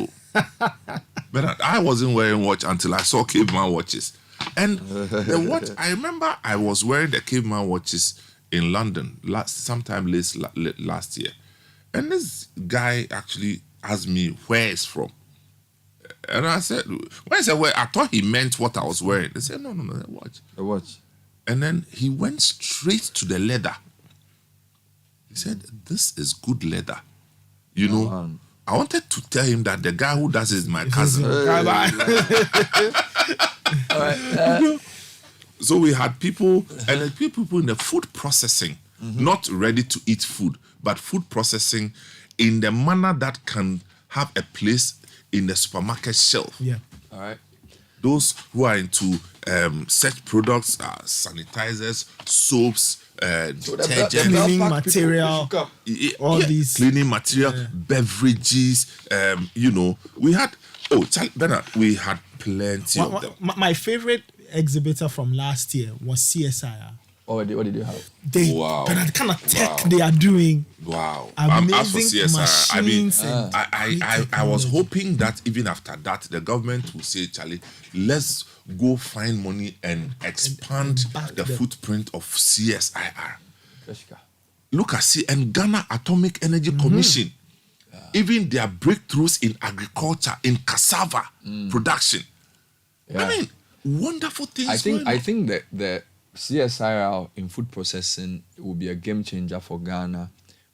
But I wasn't wearing watch until I saw Caveman Watches. And the watch, I remember I was wearing the Caveman Watches in London sometime last year. And this guy actually asked me where it's from. And I said, when I said where, I thought he meant what I was wearing. They said, no, a watch. And then he went straight to the leather. He said, this is good leather. Man. I wanted to tell him that the guy who does it is my cousin. All right. So we had people, and people in the food processing, not ready to eat food, but food processing in the manner that can have a place in the supermarket shelf. Yeah. All right. Those who are into such products, sanitizers, soaps, detergent, cleaning material, all these cleaning material, beverages. We had Bernard, we had plenty of them. My favorite exhibitor from last year was CSIR. What did you have? But the kind of tech they are doing. Wow. Amazing As for CSR, I mean, machines I was hoping that even after that, the government would say, Charlie, let's go find money and expand the footprint of CSIR. Look at and Ghana Atomic Energy Commission. Even their breakthroughs in agriculture, in cassava production. I mean, wonderful things. I think that the CSIR in food processing will be a game changer for Ghana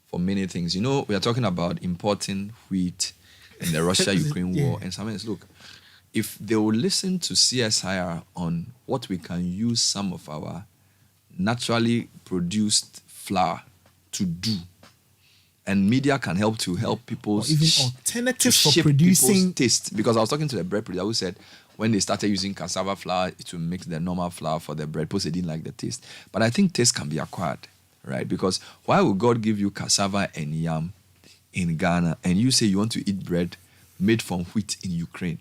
for many things. You know, we are talking about importing wheat in the Russia-Ukraine war. And sometimes, look, if they will listen to CSIR on what we can use some of our naturally produced flour to do, and media can help people, or even alternatives for shape producing taste. Because I was talking to the bread producer who said when they started using cassava flour to mix the normal flour for the bread, people they didn't like the taste. But I think taste can be acquired, right? Because why would God give you cassava and yam in Ghana and you say you want to eat bread made from wheat in Ukraine?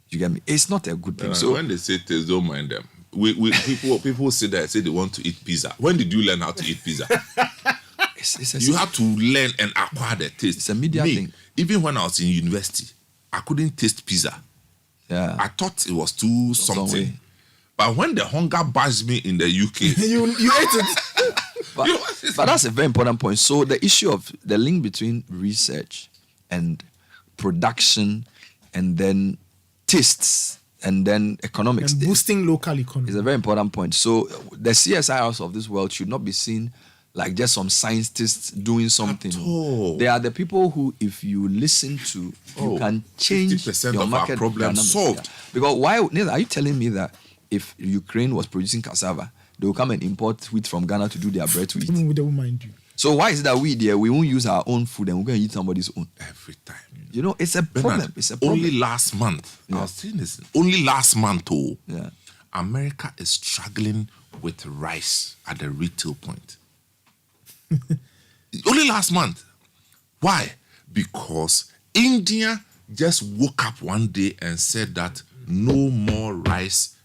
You get me? It's not a good thing. So when they say taste, don't mind them. People say that say they want to eat pizza. When did you learn how to eat pizza? You have to learn and acquire the taste. It's a media thing. Even when I was in university, I couldn't taste pizza. Yeah. I thought it was too something. But when the hunger bashed me in the UK, you ate it. But that's a very important point. So the issue of the link between research and production and then tastes and then economics and boosting local economy is a very important point. So the CSIRs of this world should not be seen like just some scientists doing something. They are the people who, if you listen to, you can change 50% your of market our problem dynamics. solved. Because why, Neil, are you telling me that if Ukraine was producing cassava, they will come and import wheat from Ghana to do their bread to eat? They won't mind you. So why is it that we won't use our own food and we're going to eat somebody's own? Every time. You know, it's a problem. Bernard, It's a problem. Only last month, I was saying this, only last month, Yeah. America is struggling with rice at the retail point. Only last month. Why? Because India just woke up one day and said that no more rice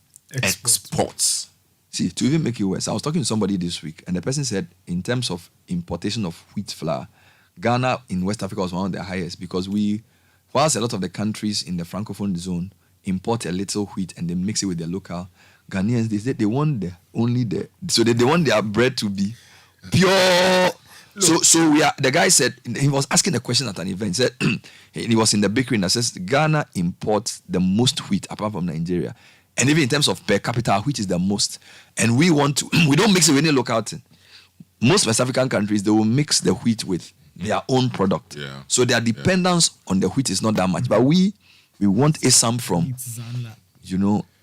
exports. See, to even make it worse, I was talking to somebody this week, and the person said, in terms of importation of wheat flour, Ghana in West Africa was one of the highest because whilst a lot of the countries in the Francophone zone import a little wheat and they mix it with their local, Ghanaians, they said they want they want their bread to be pure. So we are. The guy said he was asking a question at an event. He said he was in the bakery and says Ghana imports the most wheat apart from Nigeria, and even in terms of per capita, wheat is the most. And we don't mix it with any local thing. Most West African countries, they will mix the wheat with their own product. Yeah. So their dependence on the wheat is not that much. But we want some from,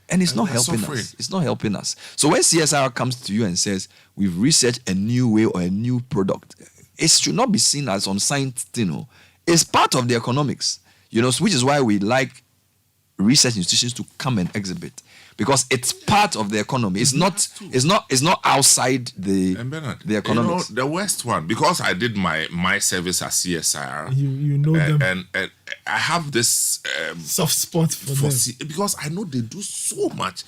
and it's not helping us. It's not helping us. So when CSR comes to you and says, we've researched a new way or a new product, it should not be seen as some science, It's part of the economics, which is why we like research institutions to come and exhibit. Because it's part of the economy. It's not outside the economics. The West one, because I did my service at CSIR. You know them. And I have this soft spot for them. Because I know they do so much.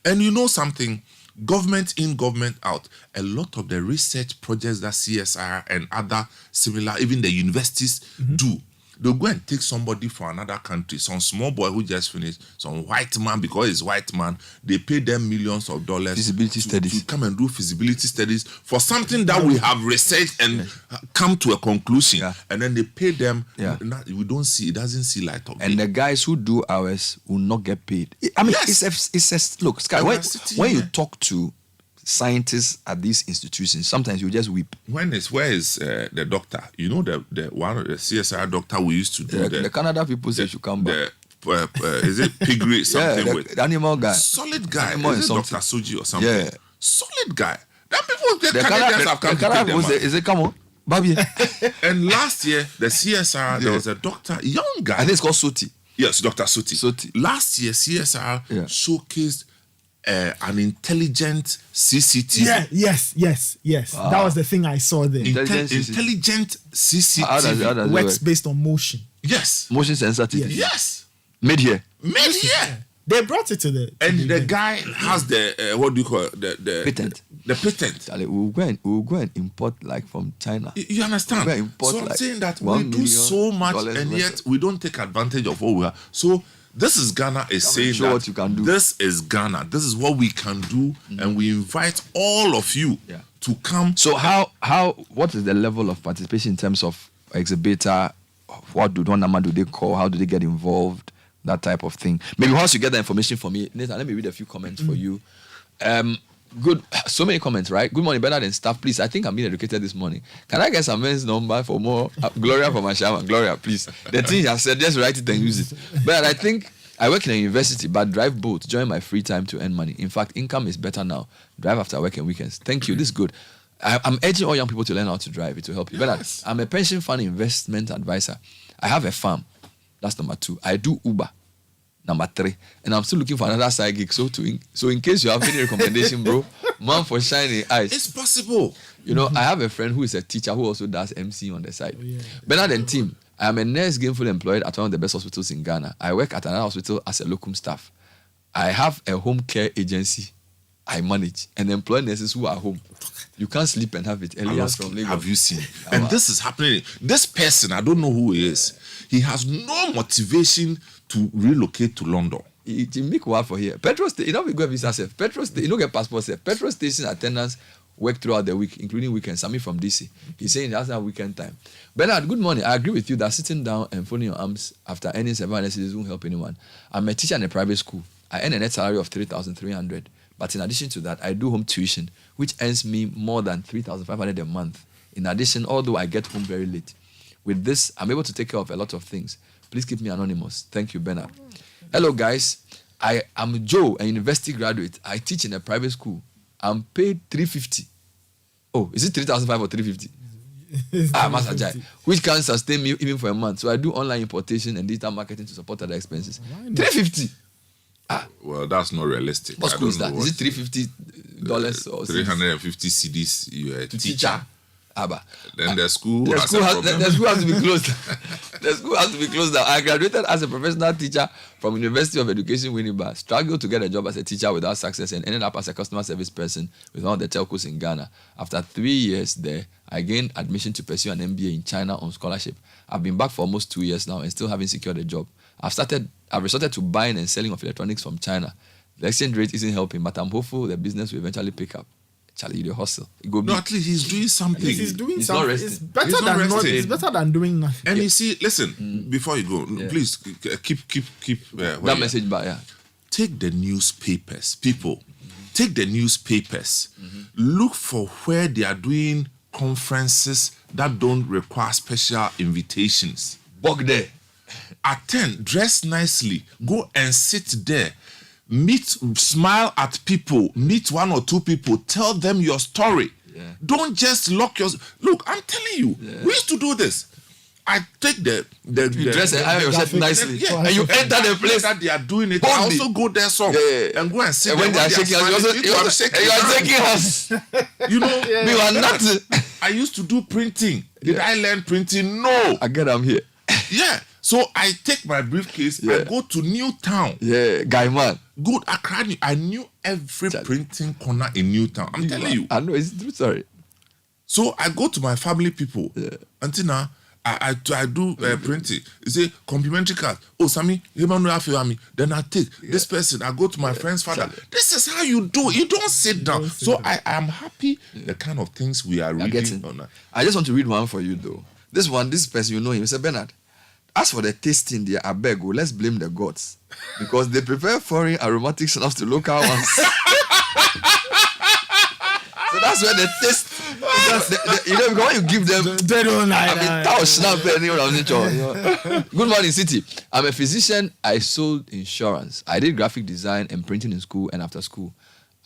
And you know something, government in, government out, a lot of the research projects that CSIR and other similar, even the universities do, they'll go and take somebody from another country, some small boy who just finished, some white man, because he's white man, they pay them millions of dollars to come and do feasibility studies for something that we have researched and come to a conclusion. Yeah. And then they pay them. Yeah. It doesn't see light of day. And the guys who do ours will not get paid. I mean, it's look, Sky, when you talk to scientists at these institutions, sometimes you just weep. Where is the doctor? You know the one of the CSR doctor we used to do the Canada people say should come back. Is it piggery something with the animal guy? Solid guy. Is it Dr. Suji or something? Yeah. Solid guy. That people the Canadians have come to take them out. Is it come on? Baby. And last year the CSR there was a doctor, young guy. I think it's called Soti. Yes, Dr. Soti. Last year CSR showcased an intelligent CCTV. Yes. Wow. That was the thing I saw there. Intelligent CCTV. How does it works based on motion. Yes. Motion sensitivity. Yes. Made here. They brought it to the the guy has the what do you call it? The Patent. The patent. Charlie, we'll go and import like from China. You understand? We'll import So I'm like saying that $1 we do million so much and yet we don't take advantage of what we have. So this is Ghana is saying show that what you can do. This is Ghana. This is what we can do, and we invite all of you to come. So what is the level of participation in terms of exhibitor? What number do they call? How do they get involved? That type of thing. Maybe once you get the information for me, Nathan, let me read a few comments for you. Good. So many comments, right? Good morning, Bernard and staff. Please, I think I'm being educated this morning. Can I get some men's number for more? Gloria for my shaman. Gloria, please. The thing I said, just write it and use it. But I think I work in a university, but drive both during my free time to earn money. In fact, income is better now. Drive after work and weekends. Thank you. This is good. I'm urging all young people to learn how to drive. It will help you. Bernard, I'm a pension fund investment advisor. I have a farm. That's number 2. I do Uber. Number 3. And I'm still looking for another side gig. So in case you have any recommendation, bro, man for shiny eyes. It's possible. You know, I have a friend who is a teacher who also does MC on the side. Bernard and team, I am a nurse gainfully employed at one of the best hospitals in Ghana. I work at another hospital as a locum staff. I have a home care agency I manage and employ nurses who are home. You can't sleep and have it. Elias from Lagos. Have you seen? And this is happening. This person, I don't know who he is. He has no motivation to relocate to London. It make work for here. Petrol station, you know, we go visa safe. Petrol station, you don't get passport safe. Petrol station attendants work throughout the week, including weekends. Sami from DC. He's saying he has no weekend time. Bernard, good morning. I agree with you that sitting down and folding your arms after earning 700 cedis won't help anyone. I'm a teacher in a private school. I earn a net salary of 3,300. But in addition to that, I do home tuition, which earns me more than 3,500 a month. In addition, although I get home very late. With this, I'm able to take care of a lot of things. Please keep me anonymous. Thank you, Bernard. Hello, guys. I am Joe, a university graduate. I teach in a private school. I'm paid 350. Oh, is it 3,500 or 350? Master Jai. Which can sustain me even for a month. So I do online importation and digital marketing to support other expenses. 350. Well, that's not realistic. What school is that? Is it $350 or 350 CDs? You're a teacher. Then the school has to be closed. The school has to be closed down. I graduated as a professional teacher from University of Education Winneba. Struggled to get a job as a teacher without success and ended up as a customer service person with one of the telcos in Ghana. After 3 years there, I gained admission to pursue an MBA in China on scholarship. I've been back for almost 2 years now and still haven't secured a job. I've resorted to buying and selling of electronics from China. The exchange rate isn't helping, but I'm hopeful the business will eventually pick up. Charlie, you hustle. At least he's doing something. He's doing He's something. not It's resting. better it's better than doing nothing. And you see, listen, before you go, please keep that message back, yeah. Take the newspapers, people. Take the newspapers. Look for where they are doing conferences that don't require special invitations. Walk there. Attend, dress nicely, go and sit there. Meet, smile at people, meet 1 or 2 people, tell them your story. Don't just lock your... Look, I'm telling you, we used to do this. I take the dress and hire yourself nicely, and you enter the place that they are doing it. Boldly. I also go there some and go and sit and when they are shaking hands, you are shaking hands. You know, you are not. I used to do printing. Did I learn printing? No. Again, I'm here. Yeah. So I take my briefcase, I go to Newtown. Guy man. Good Accra. I knew every printing corner in Newtown. I'm telling you. I know, it's true, sorry. So I go to my family people. Until now, I do printing. You say, complimentary card. Oh, Sammy, then I take this person. I go to my friend's father. This is how you do. You don't sit down. So I am happy the kind of things we are reading. I just want to read one for you, though. This person, you know him. He said, Bernard, as for the tasting there, I beg, let's blame the gods. Because they prepare foreign aromatic snuffs to local ones. So that's where the taste... because when you give them... They don't like that. Good morning, City. I'm a physician. I sold insurance. I did graphic design and printing in school and after school.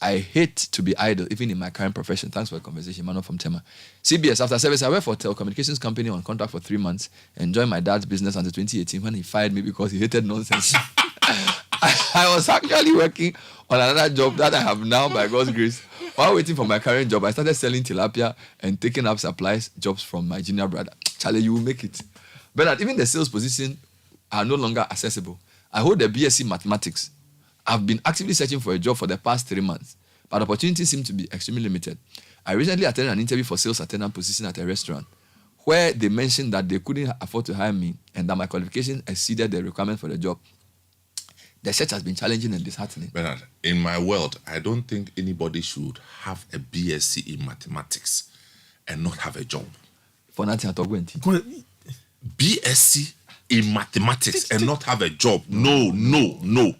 I hate to be idle, even in my current profession. Thanks for the conversation, Mano from Tema. CBS, after service, I worked for a telecommunications company on contract for 3 months and joined my dad's business until 2018 when he fired me because he hated nonsense. I was actually working on another job that I have now by God's grace. While waiting for my current job, I started selling tilapia and taking up supplies jobs from my junior brother. Charlie, you will make it. But even the sales position are no longer accessible. I hold a BSc mathematics. I've been actively searching for a job for the past 3 months, but opportunities seem to be extremely limited. I recently attended an interview for sales attendant position at a restaurant where they mentioned that they couldn't afford to hire me and that my qualification exceeded the requirement for the job. The search has been challenging and disheartening. Bernard, in my world, I don't think anybody should have a BSc in mathematics and not have a job. For nothing at all, BSc in mathematics and not have a job. No.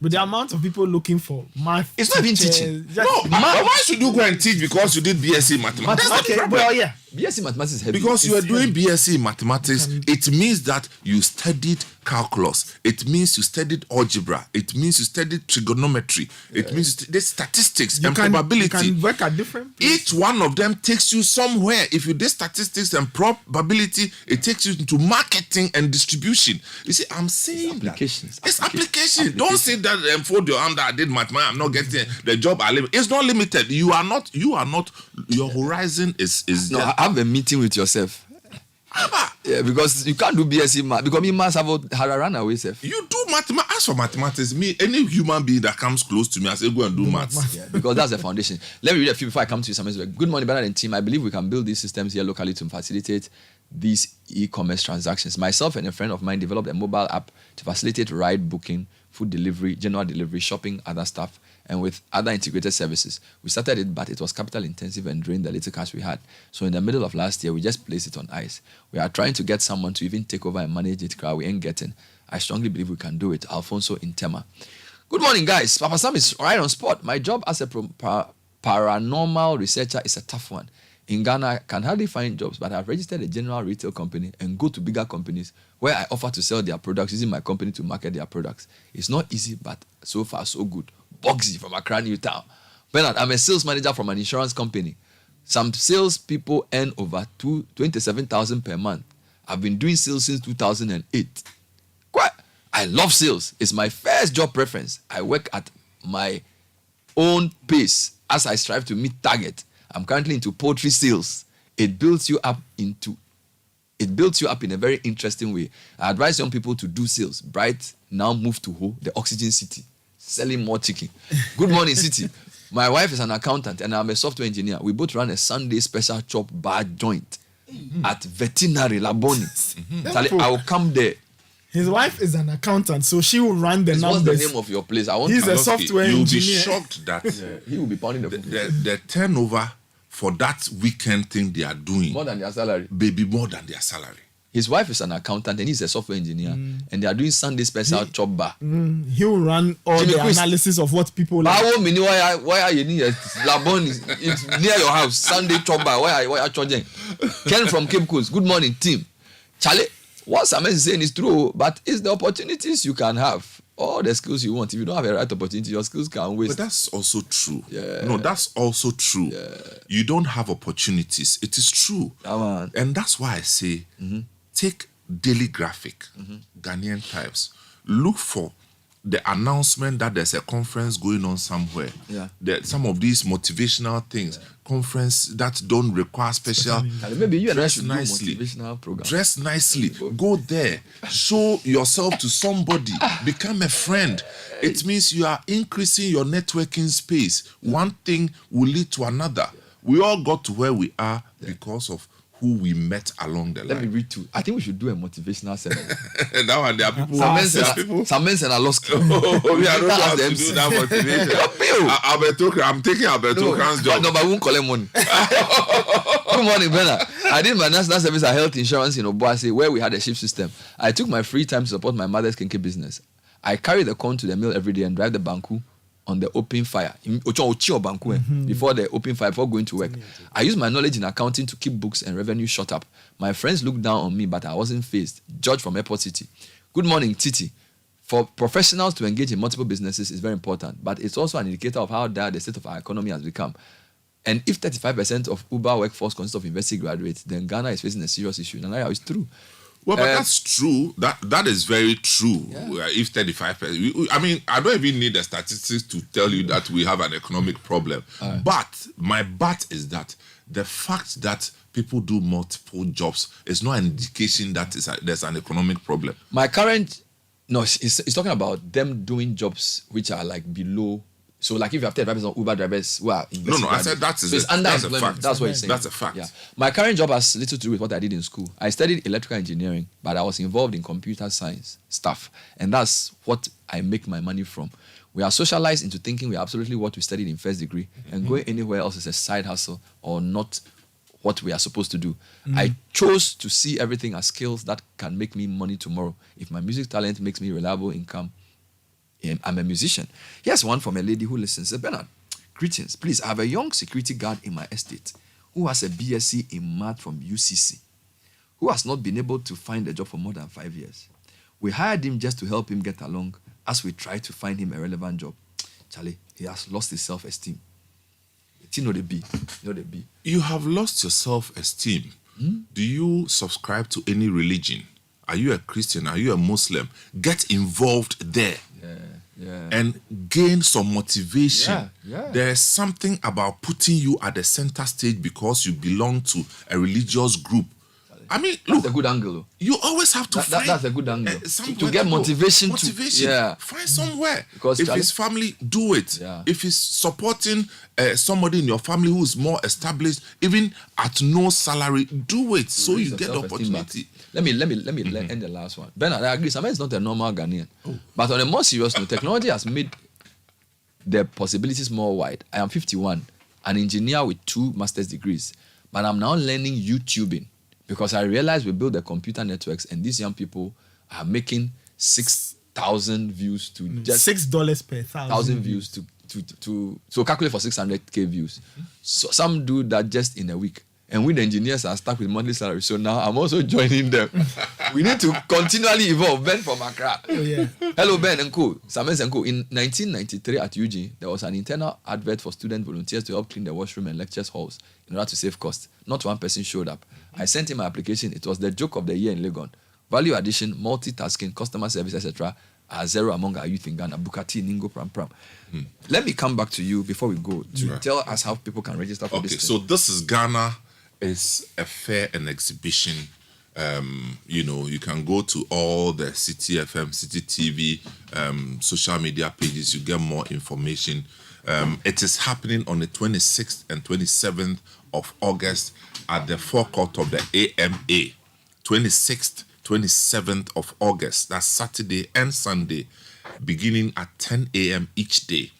But the amount of people looking for math, it's not even teaching. No, but why should you go and teach because you did BSc in mathematics? Okay, well, yeah. BSc mathematics is heavy. Because you are doing BSc in mathematics, it means that you studied calculus. It means you studied algebra. It means you studied trigonometry. It means you studied statistics and probability. You can work at different places. Each one of them takes you somewhere. If you did statistics and probability, it takes you into marketing and distribution. You see, I'm saying applications. It's application. Don't say that and fold your arm that I did mathematics. I'm not getting the job. It's not limited. You are not. Your horizon is. No, have a meeting with yourself. Yeah, because you can't do BSc math. Because me maths have a runaway self. You do mathematics. As for mathematics, any human being that comes close to me, I say go and do maths. Yeah, because that's the foundation. Let me read a few before I come to you. Good morning, Bernard and team. I believe we can build these systems here locally to facilitate these e-commerce transactions. Myself and a friend of mine developed a mobile app to facilitate ride booking, food delivery, general delivery, shopping, other stuff, and with other integrated services. We started it, but it was capital intensive and drained the little cash we had. So in the middle of last year, we just placed it on ice. We are trying to get someone to even take over and manage it. We ain't getting. I strongly believe we can do it. Alfonso Intema. Good morning, guys. Papa Sam is right on spot. My job as a paranormal researcher is a tough one. In Ghana, I can hardly find jobs, but I've registered a general retail company and go to bigger companies where I offer to sell their products using my company to market their products. It's not easy, but so far, so good. Boxy from Accra, New Town. Bernard, I'm a sales manager from an insurance company. Some sales people earn over 27,000 per month. I've been doing sales since 2008. Quite. I love sales. It's my first job preference. I work at my own pace as I strive to meet target. I'm currently into poultry sales. It builds you up in a very interesting way. I advise young people to do sales. Bright now moved to Ho, the Oxygen City, selling more chicken. Good morning, City. My wife is an accountant and I'm a software engineer. We both run a Sunday special chop bar joint at Veterinary Laboni. I will come there. His wife is an accountant, so she will run the numbers. What's the name of your place? He's a software engineer. You'll be shocked that he will be pounding the turnover for that weekend thing they are doing more than their salary. Baby, more than their salary. His wife is an accountant and he's a software engineer, and they are doing Sunday special chop bar. He will run all the analysis of what people like. Why are you near Labon? It's near your house. Sunday chop bar. Why are you charging? Ken from Cape Coast. Good morning, team. Charlie, what Samuel is saying is true, but it's the opportunities you can have. All the skills you want. If you don't have a right opportunity, your skills can waste. But that's also true. Yeah. No, that's also true. Yeah. You don't have opportunities. It is true. And that's why I say, take Daily Graphic, Ghanaian Times. Look for the announcement that there's a conference going on somewhere. Yeah. Some of these motivational things, conference that don't require special. Maybe you and I dress should nicely. do motivational program. Dress nicely. Go there. Show yourself to somebody. Become a friend. It means you are increasing your networking space. One thing will lead to another. We all got to where we are because of who we met along the line. Let me read two. I think we should do a motivational seminar. That one, there are people. Some men and a lost. I don't know how to do that motivation. I'm taking Alberto Kran's job. No, but I won't collect money. Good morning, Bernard. I did my national service and health insurance in Obuasi, where we had a shift system. I took my free time to support my mother's kinky business. I carry the corn to the mill every day and drive the banku on the open fire before the open fire, before going to work. I use my knowledge in accounting to keep books and revenue shut up. My friends looked down on me, but I wasn't faced. George from Airport City. Good morning, Titi. For professionals to engage in multiple businesses is very important, but it's also an indicator of how dire the state of our economy has become. And if 35% of Uber workforce consists of university graduates, then Ghana is facing a serious issue. And it's true. Well, but that's true. That is very true. Yeah. If 35%, I mean, I don't even need the statistics to tell you that we have an economic problem. But my but is that the fact that people do multiple jobs is not an indication that there's an economic problem. My current No, it's talking about them doing jobs which are like below. So like if you have 10 drivers or Uber drivers who are No, I said that is so it's that's a underemployment. fact. That's what you're saying. That's a fact. Yeah. My current job has little to do with what I did in school. I studied electrical engineering, but I was involved in computer science stuff. And that's what I make my money from. We are socialized into thinking we are absolutely what we studied in first degree, and going anywhere else is a side hustle or not what we are supposed to do. I chose to see everything as skills that can make me money tomorrow. If my music talent makes me reliable income, I'm a musician. Here's one from a lady who listens. Bernard, greetings. Please, I have a young security guard in my estate who has a BSc in math from UCC, who has not been able to find a job for more than 5 years. We hired him just to help him get along as we try to find him a relevant job. Charlie, he has lost his self-esteem. You know the B. You have lost your self-esteem. Do you subscribe to any religion? Are you a Christian? Are you a Muslim? Get involved there. And gain some motivation. There is something about putting you at the center stage because you belong to a religious group. I mean, look, that's a good angle. You always have to find that's a good angle to get go. motivation. Find somewhere. Because if it's family, do it. If it's supporting somebody in your family who is more established, even at no salary, do it so you get the opportunity. Let me end the last one. Bernard, I agree. Sameh is not a normal Ghanaian. But on a more serious note, technology has made the possibilities more wide. I am 51, an engineer with 2 master's degrees, but I'm now learning YouTubing because I realized we build the computer networks and these young people are making 6,000 views to just $6 per 1,000 views to calculate for 600k views. So some do that just in a week. And we the engineers are stuck with monthly salary. So now I'm also joining them. We need to continually evolve. Ben from Accra. Hello, Ben and Co. Sameh and Co. In 1993 at UG, there was an internal advert for student volunteers to help clean the washroom and lectures halls in order to save costs. Not one person showed up. I sent him my application. It was the joke of the year in Legon. Value addition, multitasking, customer service, etc. are zero among our youth in Ghana. Bukati, Ningo, Pram Pram. Let me come back to you before we go to tell us how people can register for this. Okay, so This Is Ghana is a fair and exhibition. You can go to all the Citi FM, Citi TV, social media pages. You get more information. It is happening on the 26th and 27th of August at the forecourt of the AMA. 26th, 27th of August. That's Saturday and Sunday, beginning at 10 a.m. each day.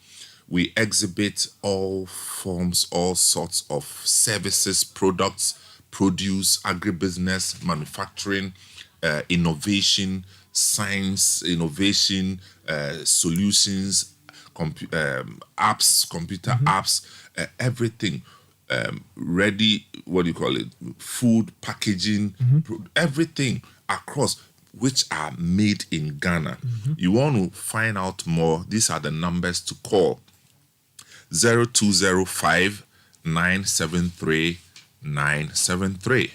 We exhibit all forms, all sorts of services, products, produce, agribusiness, manufacturing, innovation, science, innovation, solutions, apps, computer apps, everything. Ready, food, packaging, everything across, which are made in Ghana. You want to find out more, these are the numbers to call. 0205 973 973.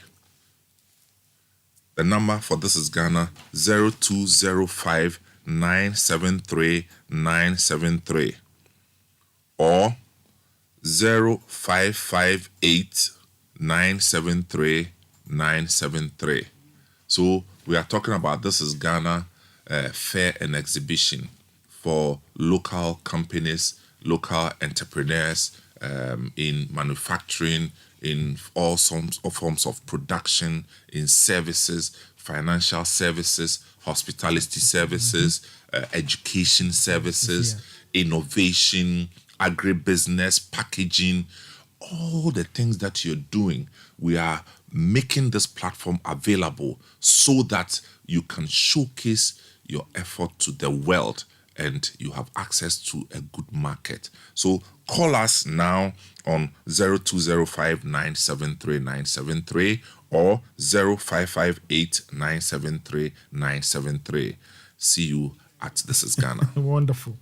The number for This Is Ghana, 0205 973 973 or 0558 973 973. So we are talking about This Is Ghana fair and exhibition for local companies, local entrepreneurs in manufacturing, in all forms of production, in services, financial services, hospitality services, education services, innovation, agribusiness, packaging, all the things that you're doing. We are making this platform available so that you can showcase your effort to the world and you have access to a good market. So call us now on 0205 973 973 or 0558 973 973. See you at This Is Ghana. Wonderful.